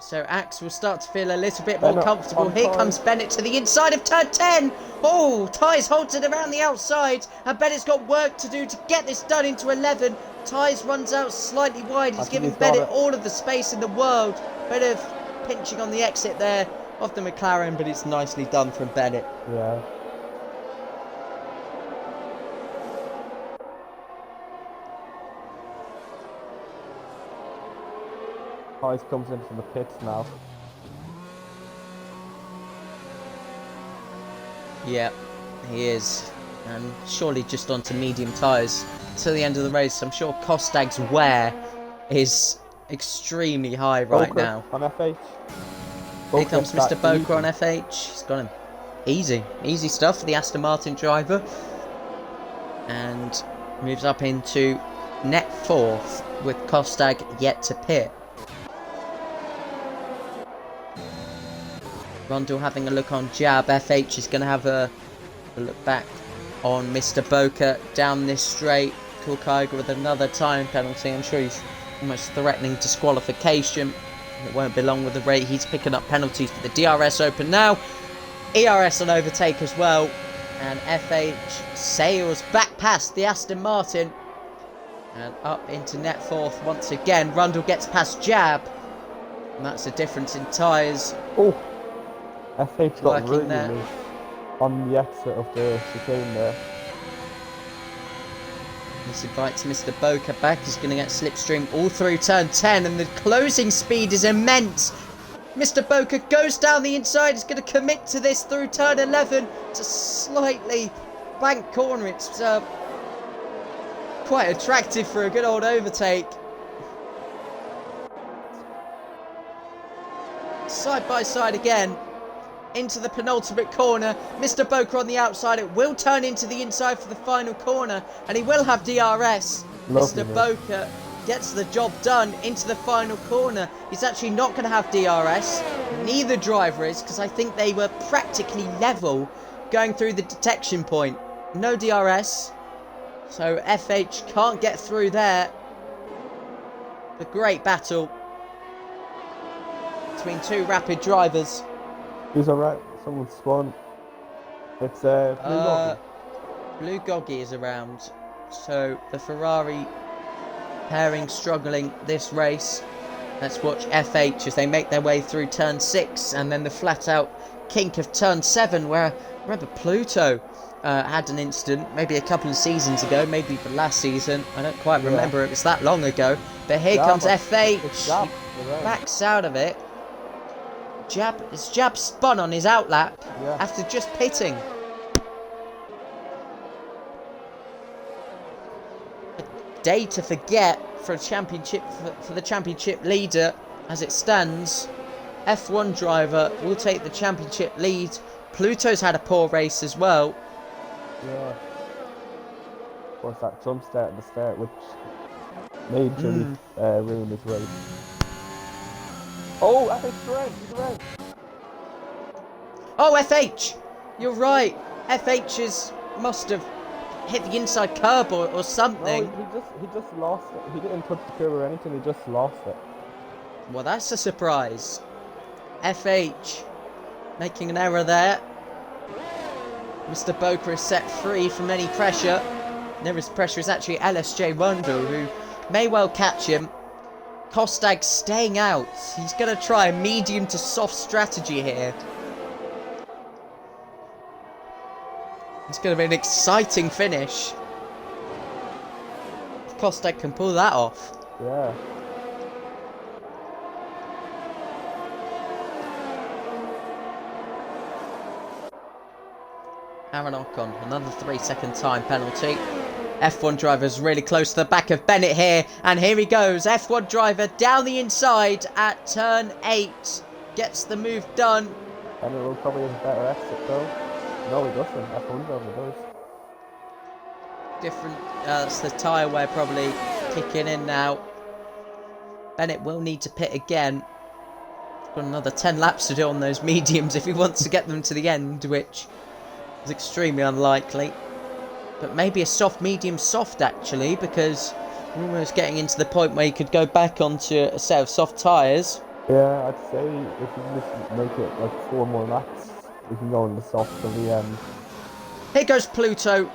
[SPEAKER 1] So Axe will start to feel a little bit more comfortable. Here comes Bennett to the inside of turn 10. Oh, Tyres holds it around the outside. And Bennett's got work to do to get this done into 11. Tyres runs out slightly wide. He's giving Bennett all of the space in the world. Bit of pinching on the exit there of the McLaren, but it's nicely done from Bennett.
[SPEAKER 2] Yeah. Tyres comes in from the pits now.
[SPEAKER 1] Yeah, he is. And surely just onto medium tyres till the end of the race. I'm sure Kostag's wear is extremely high right now.
[SPEAKER 2] On FH.
[SPEAKER 1] Here comes Mr. Boker on FH. He's got him. Easy stuff for the Aston Martin driver. And moves up into net 4th with Kostag yet to pit. Rundle having a look on Jab. FH is going to have a look back on Mr. Boker down this straight. Kulkaiga with another time penalty. I'm sure he's almost threatening disqualification. It won't be long with the rate. He's picking up penalties for the DRS Open now. ERS on overtake as well. And FH sails back past the Aston Martin. And up into net 4th once again. Rundle gets past Jab. And that's the difference in tyres.
[SPEAKER 2] Oh, FH got really loose on the exit of the chicane there.
[SPEAKER 1] This invites Mr. Boker back. He's going to get slipstream all through turn 10, and the closing speed is immense. Mr. Boker goes down the inside. He's going to commit to this through turn 11. It's a slightly bank corner. It's quite attractive for a good old overtake. Side by side again. Into the penultimate corner. Mr. Boker on the outside. It will turn into the inside for the final corner. And he will have DRS.
[SPEAKER 2] Lovely.
[SPEAKER 1] Mr. Boker gets the job done into the final corner. He's actually not going to have DRS. Neither driver is, because I think they were practically level going through the detection point. No DRS. So FH can't get through there. A great battle between two rapid drivers.
[SPEAKER 2] He's alright. Someone spun. It's Blue Goggy.
[SPEAKER 1] Blue Goggy is around. So the Ferrari pairing struggling this race. Let's watch FH as they make their way through turn 6 and then the flat out kink of turn 7 where I remember Pluto had an incident maybe a couple of seasons ago, maybe the last season. I don't quite remember, it was that long ago. But here comes FH. He backs out of it. Jab spun on his outlap after just pitting. A day to forget for a championship for the championship leader as it stands. F1 driver will take the championship lead. Pluto's had a poor race as well.
[SPEAKER 2] Yeah. Of course, that jump start at the start, which majorly ruined his race. Oh, FH around.
[SPEAKER 1] Oh, FH! You're right. FH must have hit the inside curb or
[SPEAKER 2] No,
[SPEAKER 1] something.
[SPEAKER 2] he just lost it. He didn't touch the curb or anything. He just lost it.
[SPEAKER 1] Well, that's a surprise. FH making an error there. Mr. Boker is set free from any pressure. Nearest pressure is actually LSJ Rundle, who may well catch him. Kostag staying out. He's going to try a medium to soft strategy here. It's going to be an exciting finish. If Kostag can pull that off.
[SPEAKER 2] Yeah.
[SPEAKER 1] Aaron Ocon, another 3-second time penalty. F1 driver is really close to the back of Bennett here. And here he goes. F1 driver down the inside at turn 8. Gets the move done.
[SPEAKER 2] And it will probably have a better exit though. No, he doesn't. F1 driver does.
[SPEAKER 1] Different, that's the tyre wear probably kicking in now. Bennett will need to pit again. Got another 10 laps to do on those mediums if he wants to get them to the end, which is extremely unlikely. But maybe a soft medium soft actually, because we're almost getting into the point where you could go back onto a set of soft tyres.
[SPEAKER 2] Yeah, I'd say if you just make it like 4 more laps, we can go in the soft till the end.
[SPEAKER 1] Here goes Pluto.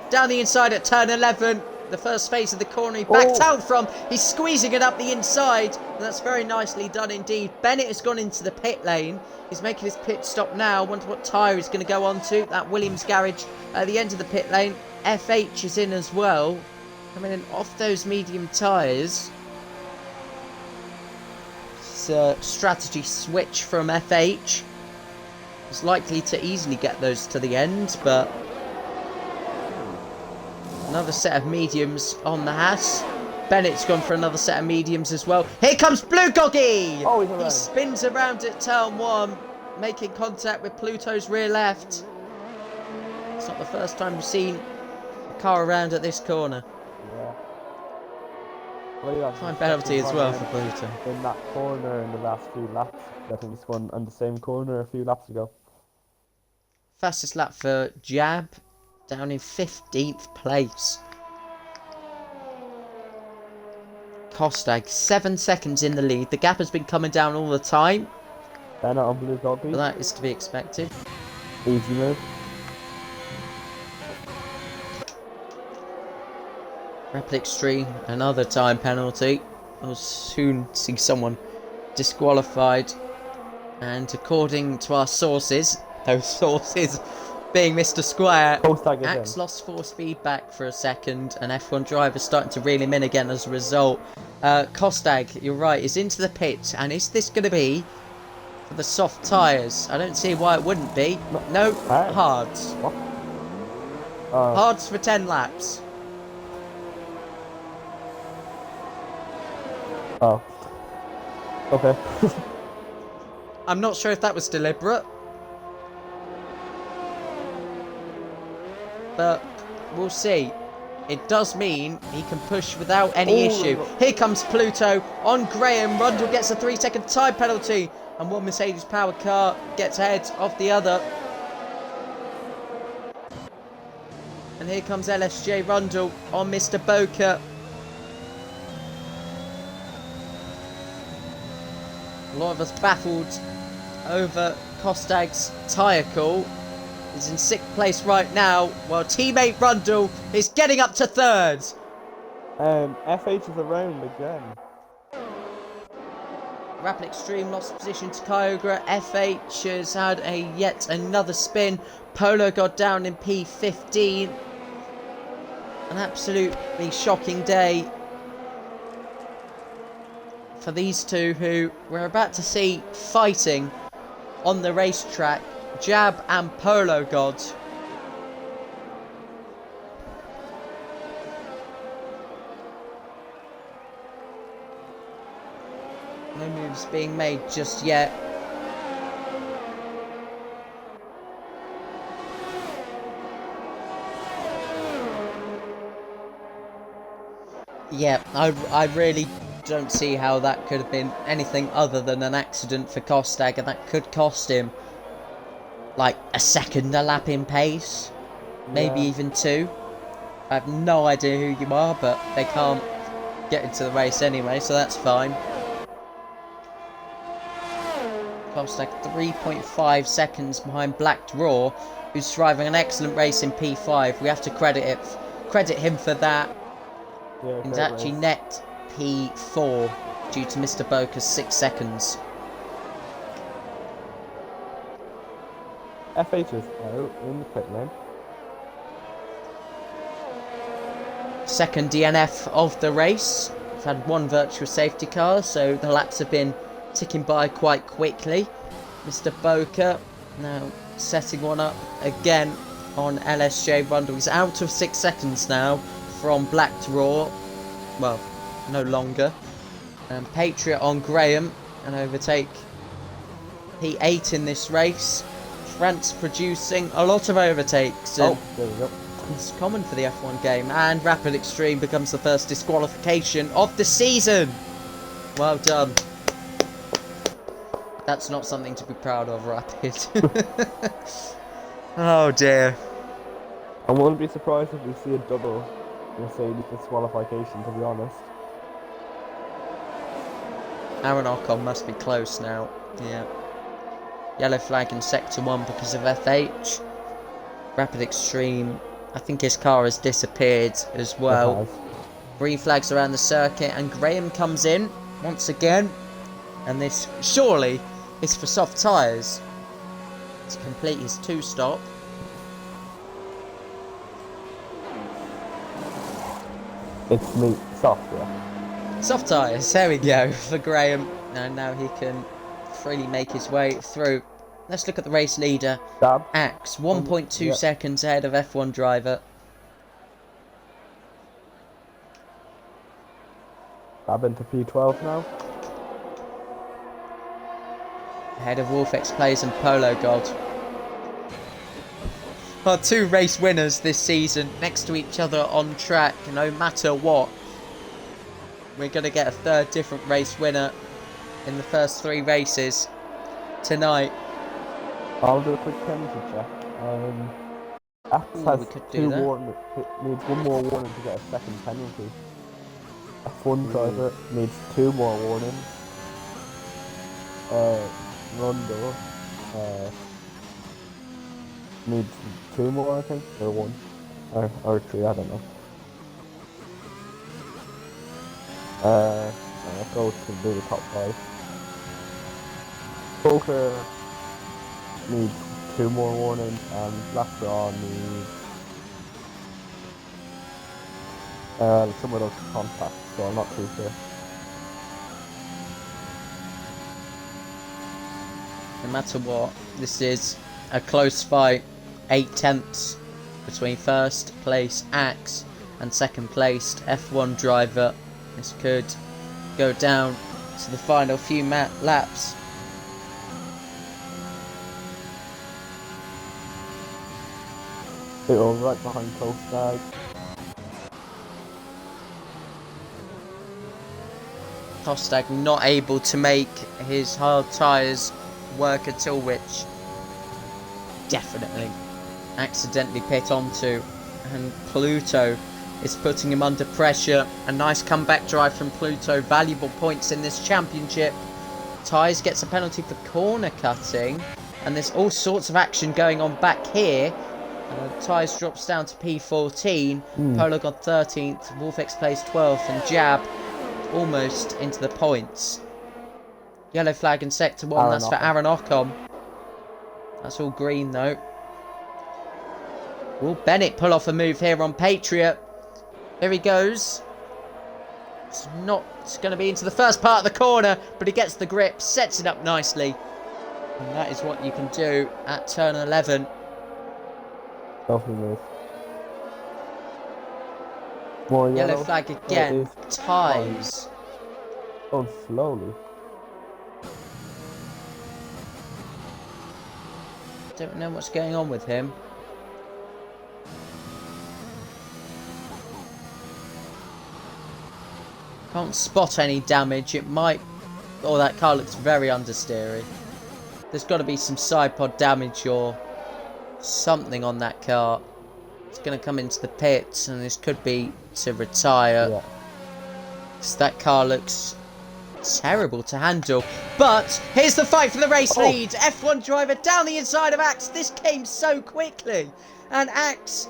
[SPEAKER 1] Down the inside at turn 11. The first phase of the corner he backed out from. He's squeezing it up the inside. And that's very nicely done indeed. Bennett has gone into the pit lane. He's making his pit stop now. Wonder what tyre he's going to go on to. That Williams garage at the end of the pit lane. FH is in as well. Coming in off those medium tyres. It's a strategy switch from FH. He's likely to easily get those to the end, but another set of mediums on the Haas. Bennett's gone for another set of mediums as well. Here comes Blue Goggy!
[SPEAKER 2] Oh, he's around.
[SPEAKER 1] He spins around at turn 1, making contact with Pluto's rear left. It's not the first time we've seen a car around at this corner.
[SPEAKER 2] Yeah. Well,
[SPEAKER 1] Fine penalty as well for Pluto.
[SPEAKER 2] In that corner in the last few laps. I think he's gone on the same corner a few laps ago.
[SPEAKER 1] Fastest lap for Jab, down in 15th place. Kostag, 7 seconds in the lead. The gap has been coming down all the time.
[SPEAKER 2] Bennett on Blue Goggy.
[SPEAKER 1] But that is to be expected.
[SPEAKER 2] Easy move.
[SPEAKER 1] Rapid Extreme, another time penalty. We'll soon see someone disqualified. And according to our sources, those sources being Mr. Squire, Axe lost force feedback for a second, and F1 driver starting to reel him in again as a result. Kostag, you're right, is into the pit, and is this going to be for the soft tyres? I don't see why it wouldn't be. No, hards.
[SPEAKER 2] What?
[SPEAKER 1] Hards for 10 laps.
[SPEAKER 2] Oh. Okay.
[SPEAKER 1] I'm not sure if that was deliberate. But we'll see. It does mean he can push without any issue. Here comes Pluto on Graham. Rundle gets a 3-second time penalty. And one Mercedes power car gets ahead of the other. And here comes LSJ Rundle on Mr. Boker. A lot of us baffled over Kostag's tyre call. He's in 6th place right now, while teammate Rundle is getting up to 3rd.
[SPEAKER 2] FH is around again.
[SPEAKER 1] Rapid Extreme lost position to Kyogre. FH has had yet another spin. Polo got down in P15. An absolutely shocking day for these two, who we're about to see fighting on the racetrack. Jab and Polo God. No moves being made just yet. Yeah, I really don't see how that could have been anything other than an accident for Kostag, and that could cost him like a second a lap in pace, maybe even 2. I have no idea who you are, but they can't get into the race anyway, so that's fine. Kostek 3.5 seconds behind Black Draw, who's driving an excellent race in P5. We have to credit him for that.
[SPEAKER 2] Yeah,
[SPEAKER 1] He's actually net P4 due to Mr. Boker's 6 seconds.
[SPEAKER 2] FH is out in the pit lane.
[SPEAKER 1] Second DNF of the race. We've had one virtual safety car, so the laps have been ticking by quite quickly. Mr. Boker now setting one up again on LSJ Rundle. He's out of 6 seconds now from Black Draw. Well, no longer. Patriot on Graham, and overtake P8 in this race. France producing a lot of overtakes.
[SPEAKER 2] There we go.
[SPEAKER 1] It's common for the F1 game, and Rapid Extreme becomes the first disqualification of the season. Well done. That's not something to be proud of, Rapid. Oh dear.
[SPEAKER 2] I wouldn't be surprised if we see a double Mercedes disqualification, to be honest.
[SPEAKER 1] Aaron Ocon must be close now. Yeah. Yellow flag in Sector 1 because of FH. Rapid Extreme, I think his car has disappeared as well. Green flags around the circuit, and Graham comes in once again. And this surely is for soft tyres to complete his 2-stop.
[SPEAKER 2] It's me, soft, yeah.
[SPEAKER 1] Soft tyres, there we go for Graham. And now he can freely make his way through. Let's look at the race leader.
[SPEAKER 2] Dab.
[SPEAKER 1] Axe, 1.2 seconds ahead of F1 driver.
[SPEAKER 2] Dab into P12 now.
[SPEAKER 1] Ahead of Wolfex Plays and Polo God. Our 2 race winners this season next to each other on track, no matter what. We're going to get a 3rd different race winner in the first 3 races tonight.
[SPEAKER 2] I'll do a quick penalty check. Axe has needs 1 more warning to get a 2nd penalty. F1 driver needs 2 more warnings. Rondo needs 2 more, I think, or 1, or 3, I don't know. Let's go to do the top 5. Poker needs 2 more warnings, and Black Draw needs some of those contacts, so I'm not too sure.
[SPEAKER 1] No matter what, this is a close fight. 8 tenths between 1st place Axe and 2nd placed F1 driver. This could go down to the final few laps.
[SPEAKER 2] They're all right behind Kostag.
[SPEAKER 1] Kostag not able to make his hard tyres work at all, which definitely accidentally pit onto, and Pluto is putting him under pressure. A nice comeback drive from Pluto, valuable points in this championship. Tyres gets a penalty for corner cutting, and there's all sorts of action going on back here. Tyres drops down to P14, Polo got 13th, Wolfex plays 12th, and Jab almost into the points. Yellow flag in Sector 1, that's for Aaron Ocon. That's all green though. Will Bennett pull off a move here on Patriot? Here he goes. It's not going to be into the first part of the corner, but he gets the grip, sets it up nicely. And that is what you can do at turn 11.
[SPEAKER 2] Lovely move. More
[SPEAKER 1] Yellow flag again. Ties.
[SPEAKER 2] Going slowly.
[SPEAKER 1] Don't know what's going on with him. Can't spot any damage. It might... Oh, that car looks very understeery. There's got to be some side pod damage or something on that car. It's going to come into the pits, and this could be to retire.
[SPEAKER 2] Yeah.
[SPEAKER 1] Because that car looks terrible to handle. But here's the fight for the race lead. F1 driver down the inside of Axe. This came so quickly. And Axe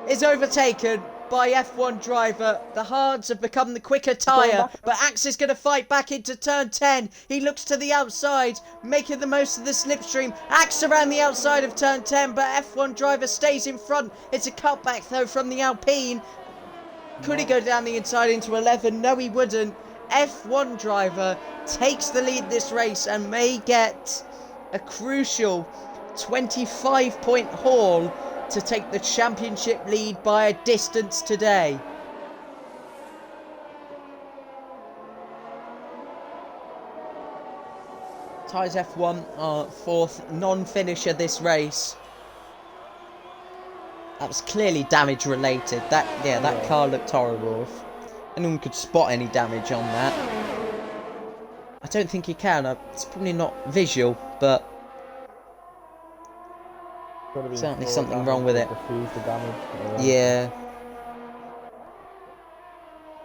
[SPEAKER 1] is overtaken by F1 driver. The hards have become the quicker tyre, but Axe is going to fight back into turn 10. He looks to the outside, making the most of the slipstream. Axe around the outside of turn 10, but F1 driver stays in front. It's a cutback though from the Alpine. Could he go down the inside into 11? No, he wouldn't. F1 driver takes the lead this race and may get a crucial 25-point haul to take the championship lead by a distance today. Ties F1 our fourth non-finisher this race. That was clearly damage related. That car looked horrible. If anyone could spot any damage on that. I don't think you can. It's probably not visual, but certainly something wrong with it. Yeah.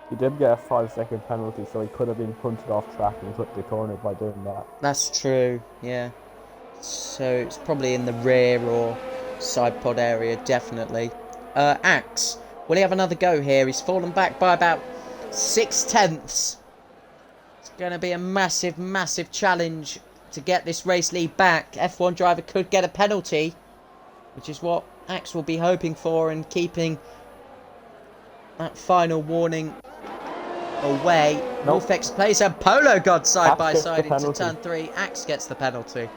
[SPEAKER 2] He did get a 5-second penalty, so he could have been punted off track and quickly cornered by doing that.
[SPEAKER 1] That's true, yeah. So it's probably in the rear or side pod area, definitely. Axe, will he have another go here? He's fallen back by about 6/10. It's going to be a massive, massive challenge to get this race lead back. F1 driver could get a penalty, which is what Axe will be hoping for and keeping that final warning away. Wolfex plays and Polo God side by side into turn 3. Axe gets the penalty.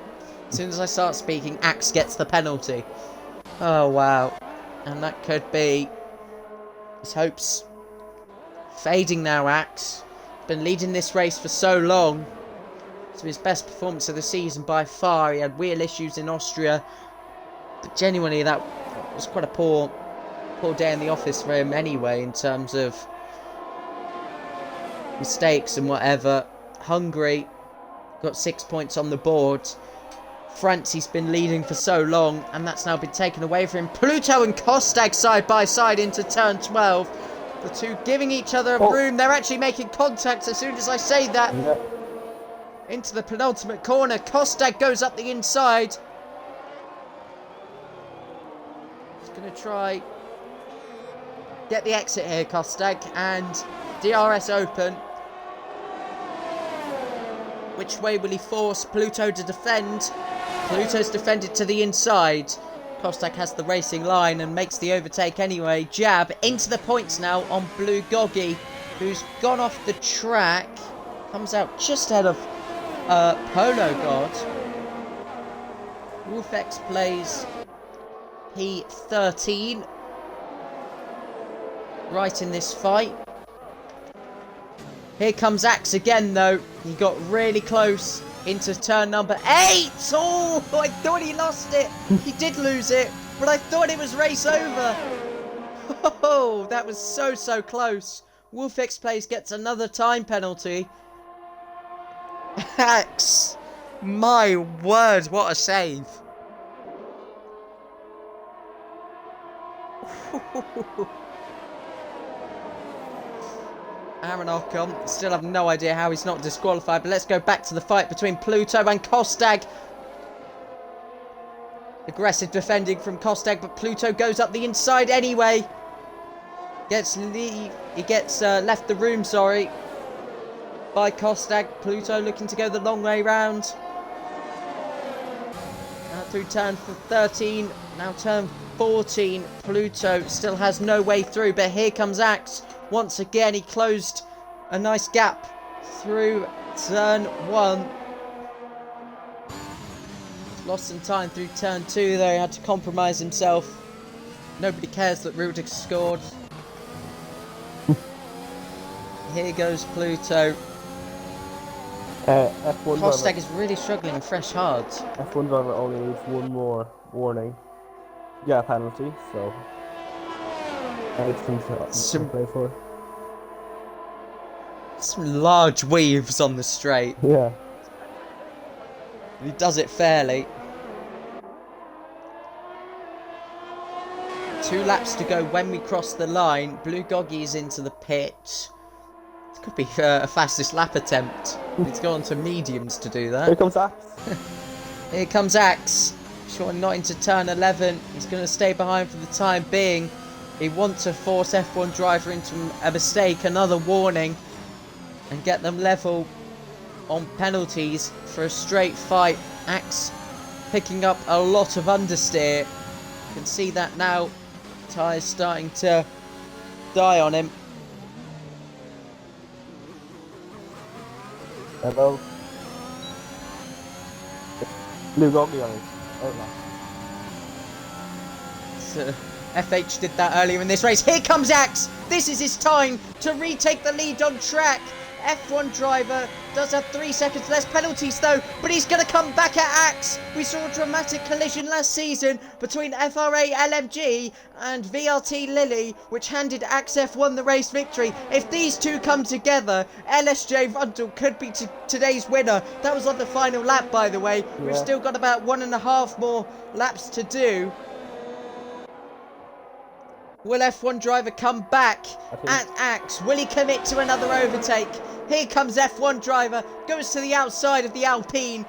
[SPEAKER 1] As soon as I start speaking, Axe gets the penalty. Oh wow. And that could be his hopes fading now. Axe been leading this race for so long. It's his best performance of the season by far. He had wheel issues in Austria, but genuinely that was quite a poor day in the office for him anyway, in terms of mistakes and whatever. Hungary got 6 points on the board. France, he's been leading for so long, and that's now been taken away from him. Pluto and Kostag side by side into turn 12. The two giving each other a room. They're actually making contact as soon as I say that.
[SPEAKER 2] Yeah.
[SPEAKER 1] Into the penultimate corner. Kostag goes up the inside. He's going to try get the exit here, Kostag, and DRS open. Which way will he force Pluto to defend? Pluto's defended to the inside. Kostak has the racing line and makes the overtake anyway. Jab into the points now on Blue Goggy, who's gone off the track. Comes out just ahead of Polo God. Wolfex plays P13 right in this fight. Here comes Axe again though. He got really close into turn number 8. Oh, I thought he lost it. He did lose it, but I thought it was race over. Oh, that was so close. Wolfex plays gets another time penalty. Axe, my word, what a save. Aaron Ocon, still have no idea how he's not disqualified, but let's go back to the fight between Pluto and Kostag. Aggressive defending from Kostag, but Pluto goes up the inside anyway. He gets left the room, sorry, by Kostag. Pluto looking to go the long way round. Now through turn 13, now turn 14. Pluto still has no way through, but here comes Axe. Once again, he closed a nice gap through turn 1. Lost some time through turn 2 there. He had to compromise himself. Nobody cares that Rudick scored. Here goes Pluto.
[SPEAKER 2] F1
[SPEAKER 1] Kostag is really struggling in fresh hards.
[SPEAKER 2] F1 driver only needs one more warning. Yeah, penalty, so to play for.
[SPEAKER 1] Some large weaves on the straight.
[SPEAKER 2] Yeah.
[SPEAKER 1] He does it fairly. 2 laps to go when we cross the line. Blue Goggy's into the pit. This could be a fastest lap attempt. He's gone to mediums to do that.
[SPEAKER 2] Here comes Axe.
[SPEAKER 1] Here comes Axe. Sure, not into turn 11. He's going to stay behind for the time being. He wants to force F1 driver into a mistake, another warning, and get them level on penalties for a straight fight. Axe picking up a lot of understeer. You can see that now. Tyres starting to die on him.
[SPEAKER 2] Hello. Blue Goggy on his outlap.
[SPEAKER 1] So, FH did that earlier in this race. Here comes Axe. This is his time to retake the lead on track. F1 driver does have 3 seconds less penalties though, but he's going to come back at Axe. We saw a dramatic collision last season between FRA LMG and VRT Lilly, which handed Axe F1 the race victory. If these two come together, LSJ Rundle could be today's winner. That was on the final lap, by the way.
[SPEAKER 2] Yeah.
[SPEAKER 1] We've still got about 1.5 more laps to do. Will F1 driver come back at Axe? Will he commit to another overtake? Here comes F1 driver, goes to the outside of the Alpine.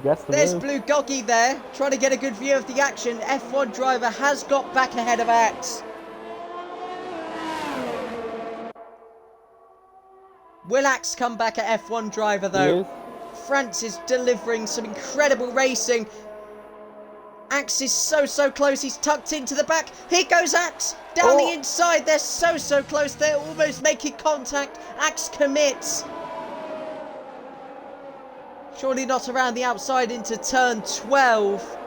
[SPEAKER 1] There's
[SPEAKER 2] move.
[SPEAKER 1] Blue Goggy there, trying to get a good view of the action. F1 driver has got back ahead of Axe. Will Axe come back at F1 driver though? France is delivering some incredible racing. Axe is so close. He's tucked into the back. Here goes Axe down the inside. They're so close. They're almost making contact. Axe commits. Surely not around the outside into turn 12.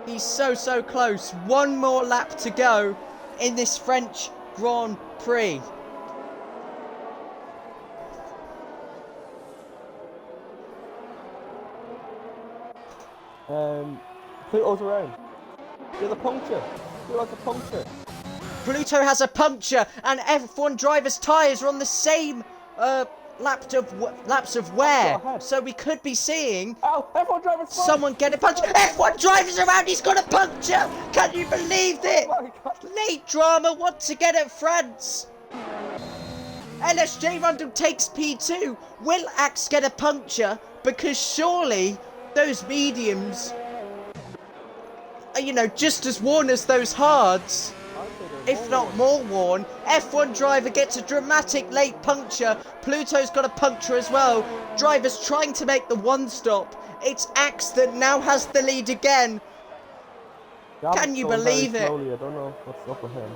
[SPEAKER 1] He's so close. 1 more lap to go in this French Grand Prix.
[SPEAKER 2] Pluto's around. There's a puncture. Feel like a puncture.
[SPEAKER 1] Pluto has a puncture, and F1 driver's tyres are on the same laps of wear. So we could be seeing
[SPEAKER 2] F1 driver's
[SPEAKER 1] someone get a puncture. F1 driver's around. He's got a puncture. Can you believe it?
[SPEAKER 2] Oh my God.
[SPEAKER 1] Late drama once again at France. LSJ Rundle takes P2. Will Axe get a puncture? Because surely those mediums are, you know, just as worn as those hards, if not more worn. F1 driver gets a dramatic late puncture. Pluto's got a puncture as well. Driver's trying to make the 1 stop. It's Axe that now has the lead again. Can you believe it?
[SPEAKER 2] I don't know what's up with him.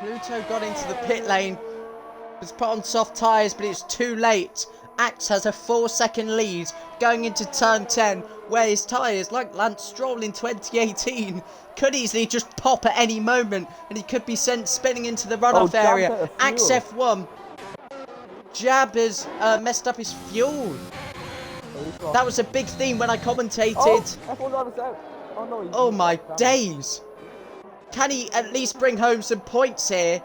[SPEAKER 1] Pluto got into the pit lane. Was put on soft tyres, but it's too late. Axe has a 4-second lead going into turn 10, where his tyres, like Lance Stroll in 2018, could easily just pop at any moment, and he could be sent spinning into the runoff area. Axe F1. Jab has messed up his fuel. That was a big theme when I commentated.
[SPEAKER 2] F1 driver's out. Oh no.
[SPEAKER 1] Oh my days. Can he at least bring home some points here?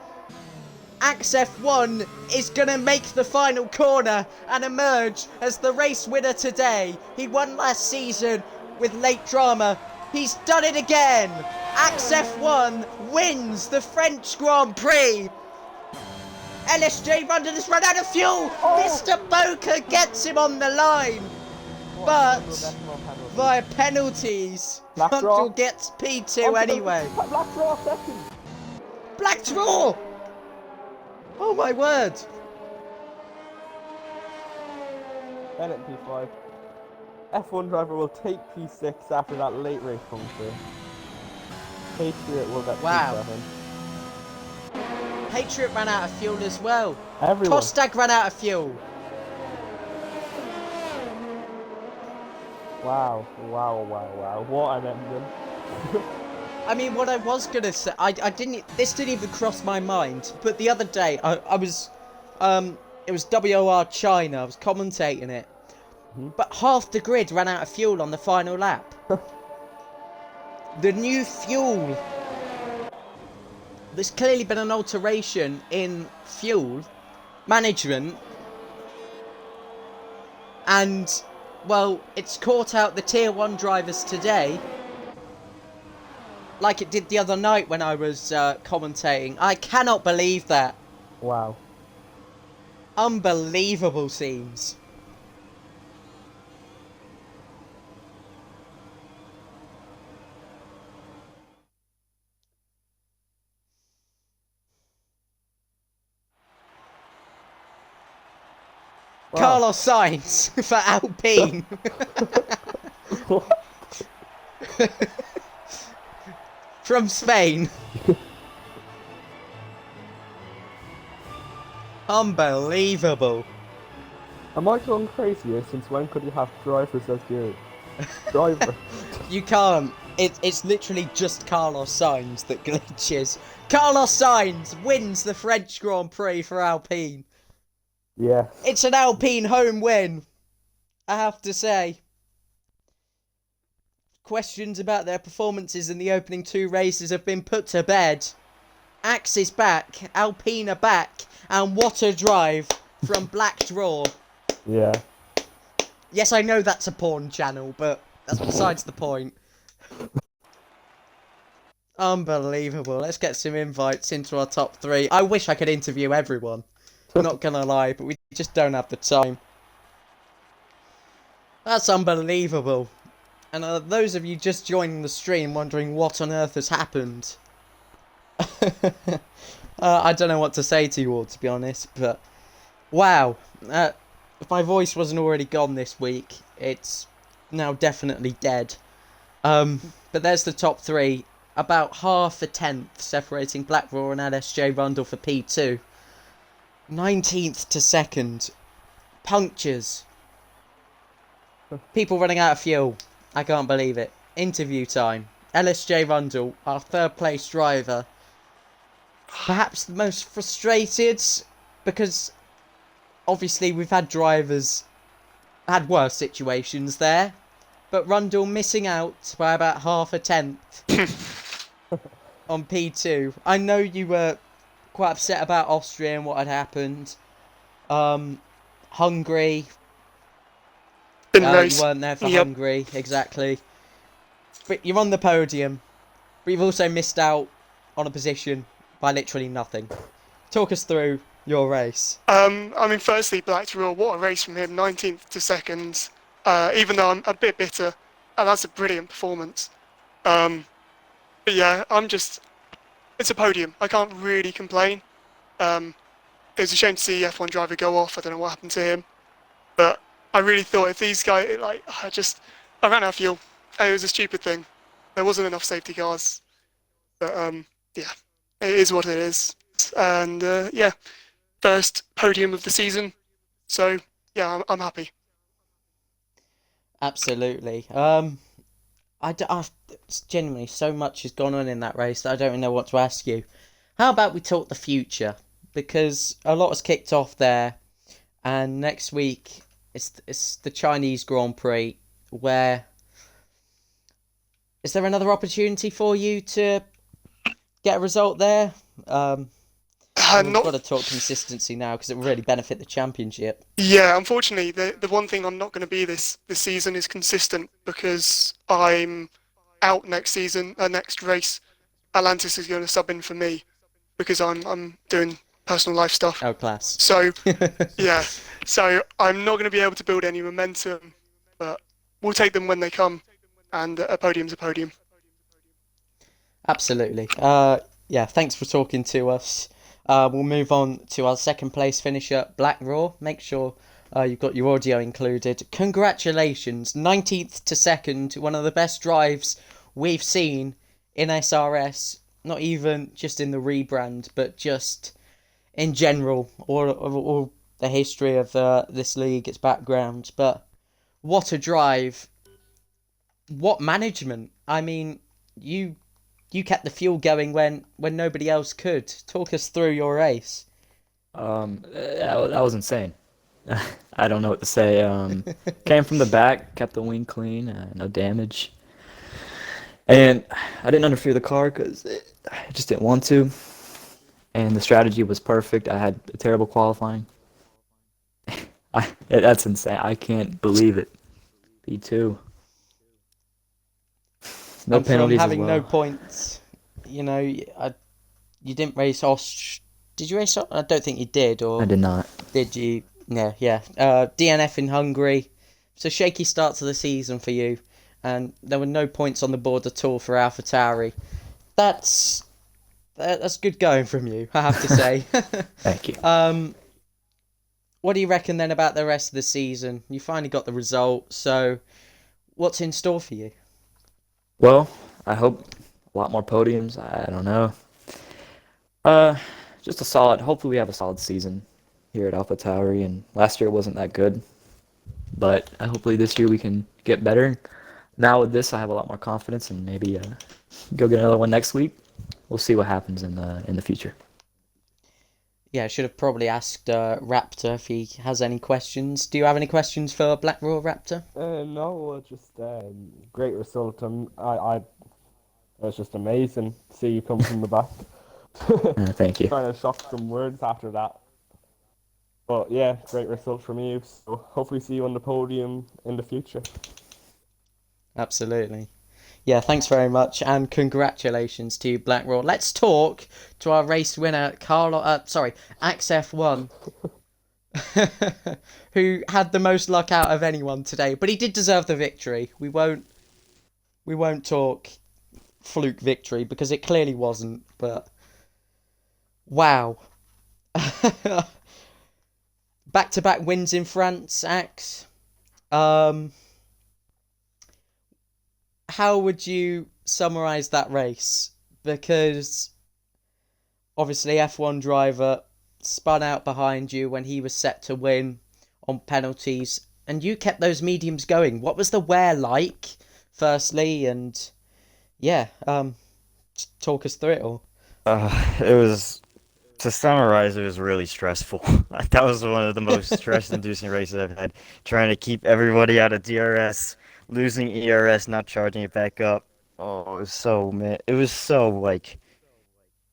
[SPEAKER 1] Axe F1 is going to make the final corner and emerge as the race winner today. He won last season with late drama. He's done it again. Axe F1 wins the French Grand Prix. LSJ Rundle has run out of fuel. Mr. Boca gets him on the line. But via penalties, Rundle gets P2 anyway.
[SPEAKER 2] Black draw second.
[SPEAKER 1] Black draw! Oh my word!
[SPEAKER 2] Bennett P5. F1 driver will take P6 after that late race puncture. Patriot will get P7.
[SPEAKER 1] Patriot ran out of fuel as well.
[SPEAKER 2] Everyone.
[SPEAKER 1] Kostag ran out of fuel.
[SPEAKER 2] Wow. What an ending.
[SPEAKER 1] I mean, what I was gonna say, this didn't even cross my mind, but the other day, I was, it was WOR China, I was commentating it, but half the grid ran out of fuel on the final lap. The new fuel, there's clearly been an alteration in fuel management, and Well, it's caught out the Tier 1 drivers today, like it did the other night when I was commentating. I cannot believe that.
[SPEAKER 2] Wow.
[SPEAKER 1] Unbelievable scenes.
[SPEAKER 2] Wow.
[SPEAKER 1] Carlos Sainz for Alpine. From Spain. Unbelievable.
[SPEAKER 2] Am I going crazy here? Since when could you have drivers as your driver?
[SPEAKER 1] You can't. It's literally just Carlos Sainz that glitches. Carlos Sainz wins the French Grand Prix for Alpine.
[SPEAKER 2] Yeah.
[SPEAKER 1] It's an Alpine home win, I have to say. Questions about their performances in the opening 2 races have been put to bed. Axe is back, Alpine are back, and what a drive from Black Draw.
[SPEAKER 2] Yeah.
[SPEAKER 1] Yes, I know that's a porn channel, but that's besides the point. Unbelievable. Let's get some invites into our top 3. I wish I could interview everyone. Not gonna lie, but we just don't have the time. That's unbelievable. And those of you just joining the stream wondering what on earth has happened. I don't know what to say to you all, to be honest, but wow. If my voice wasn't already gone this week, it's now definitely dead. But there's the top 3. About half a tenth separating Black Raw and LSJ Rundle for P2. 19th to 2nd. Punctures. People running out of fuel. I can't believe it. Interview time. LSJ Rundle, our 3rd place driver. Perhaps the most frustrated, because obviously we've had drivers had worse situations there, but Rundle missing out by about half a tenth on P2. I know you were quite upset about Austria and what had happened. Hungary. You weren't there for Hungary, exactly. But you're on the podium. But you've also missed out on a position by literally nothing. Talk us through your race.
[SPEAKER 3] I mean, firstly, Black Draw, what a race from him, 19th to 2nd. Even though I'm a bit bitter, that's a brilliant performance. But yeah, it's a podium. I can't really complain. It was a shame to see the F1 driver go off. I don't know what happened to him. But I really thought if these guys, I ran out of fuel. It was a stupid thing. There wasn't enough safety cars. But yeah, it is what it is. And yeah, first podium of the season. So yeah, I'm happy.
[SPEAKER 1] Absolutely. Genuinely, so much has gone on in that race that I don't even know what to ask you. How about we talk the future? Because a lot has kicked off there, and next week it's the Chinese Grand Prix. Where is there another opportunity for you to get a result there? We've got to talk consistency now because it will really benefit the championship.
[SPEAKER 3] Yeah, unfortunately, the one thing I'm not going to be this season is consistent because I'm out next season. Next race, Atlantis is going to sub in for me because I'm doing personal life stuff.
[SPEAKER 1] Oh, class.
[SPEAKER 3] So yeah, so I'm not going to be able to build any momentum, but we'll take them when they come, and a podium's a podium.
[SPEAKER 1] Absolutely. Yeah, thanks for talking to us. We'll move on to our 2nd place finisher, Black Raw. Make sure you've got your audio included. Congratulations, 19th to 2nd, one of the best drives we've seen in SRS. Not even just in the rebrand, but just in general, all the history of this league, its background. But what a drive. What management. I mean, you kept the fuel going when nobody else could. Talk us through your race.
[SPEAKER 4] That was insane. I don't know what to say. Came from the back, kept the wing clean, no damage. And I didn't understeer the car because I just didn't want to. And the strategy was perfect. I had a terrible qualifying. That's insane. I can't believe it. P2. No
[SPEAKER 1] And from
[SPEAKER 4] penalties as
[SPEAKER 1] having no
[SPEAKER 4] well.
[SPEAKER 1] points, you know, you didn't race Did you race? I don't think you did,
[SPEAKER 4] I
[SPEAKER 1] or
[SPEAKER 4] did not.
[SPEAKER 1] did you? Yeah, yeah. DNF in Hungary. It's a shaky start to the season for you, and there were no points on the board at all for AlphaTauri. That's good going from you, I have to say.
[SPEAKER 4] Thank you.
[SPEAKER 1] What do you reckon then about the rest of the season? You finally got the result, so what's in store for you?
[SPEAKER 4] Well, I hope a lot more podiums. I don't know. Uh, just a solid. Hopefully, we have a solid season here at AlphaTauri. And last year wasn't that good, but hopefully this year we can get better. Now with this, I have a lot more confidence, and maybe go get another one next week. We'll see what happens in the future.
[SPEAKER 1] Yeah, I should have probably asked Raptor if he has any questions. Do you have any questions for Black Raw Raptor?
[SPEAKER 2] No, just great result. It's just amazing to see you come from the back.
[SPEAKER 4] Thank you.
[SPEAKER 2] Kind of shocked some words after that. But yeah, great result from you. So hopefully see you on the podium in the future.
[SPEAKER 1] Absolutely. Yeah, thanks very much, and congratulations to you, Black Raw. Let's talk to our race winner, Axe F1, who had the most luck out of anyone today, but he did deserve the victory. We won't talk fluke victory because it clearly wasn't, but wow. Back-to-back wins in France, Axe. How would you summarize that race? Because obviously F1 driver spun out behind you when he was set to win on penalties, and you kept those mediums going. What was the wear like, firstly, and yeah, talk us through it all.
[SPEAKER 5] It was, to summarize, it was really stressful. That was one of the most stress-inducing races I've had. Trying to keep everybody out of DRS, losing ERS, not charging it back up. Oh, it was so, man, it was so, like,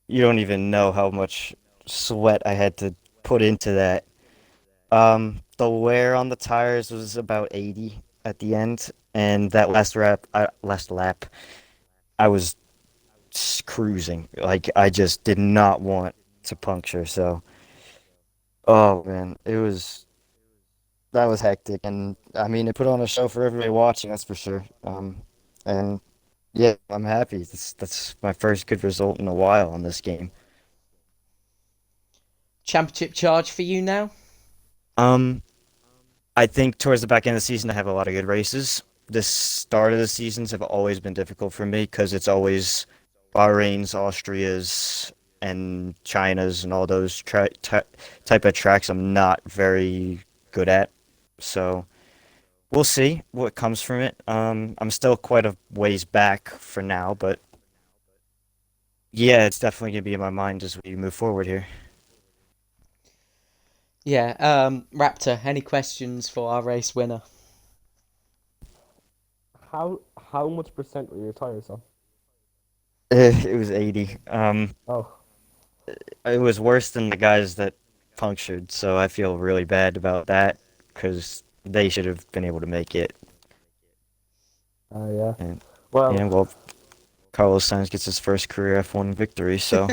[SPEAKER 5] you don't even know how much sweat I had to put into that. The wear on the tires was about 80 at the end, and that last lap, I was cruising. Like, I just did not want to puncture. So, oh man, that was hectic, and I mean, it put on a show for everybody watching. That's for sure. And yeah, I'm happy. That's my first good result in a while on this game.
[SPEAKER 1] Championship charge for you now?
[SPEAKER 5] Um, I think towards the back end of the season, I have a lot of good races. The start of the seasons have always been difficult for me because it's always Bahrain's, Austria's, and China's, and all those type of tracks I'm not very good at. So we'll see what comes from it. I'm still quite a ways back for now, but yeah, it's definitely gonna be in my mind as we move forward here.
[SPEAKER 1] Yeah, Raptor, any questions for our race winner?
[SPEAKER 2] How much percent were your tires on?
[SPEAKER 5] It was 80.
[SPEAKER 2] Oh,
[SPEAKER 5] It was worse than the guys that punctured, so I feel really bad about that because they should have been able to make it.
[SPEAKER 2] yeah.
[SPEAKER 5] And
[SPEAKER 2] Well,
[SPEAKER 5] yeah, well, Carlos Sainz gets his first career F1 victory, so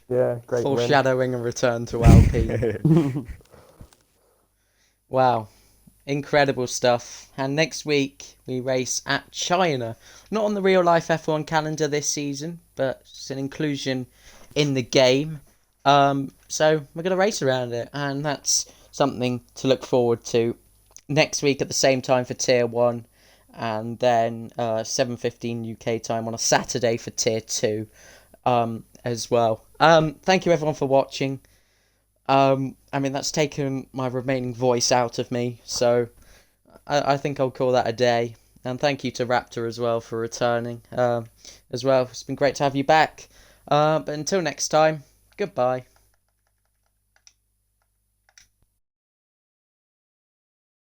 [SPEAKER 2] yeah, great win.
[SPEAKER 1] Foreshadowing a return to Alpine. Wow. Incredible stuff. And next week we race at China. Not on the real life F1 calendar this season, but it's an inclusion in the game. So we're going to race around it, and that's something to look forward to next week at the same time for Tier 1, and then 7:15 UK time on a Saturday for Tier 2 as well. Thank you everyone for watching. I mean, that's taken my remaining voice out of me, so I think I'll call that a day. And thank you to Raptor as well for returning as well. It's been great to have you back. But until next time, goodbye.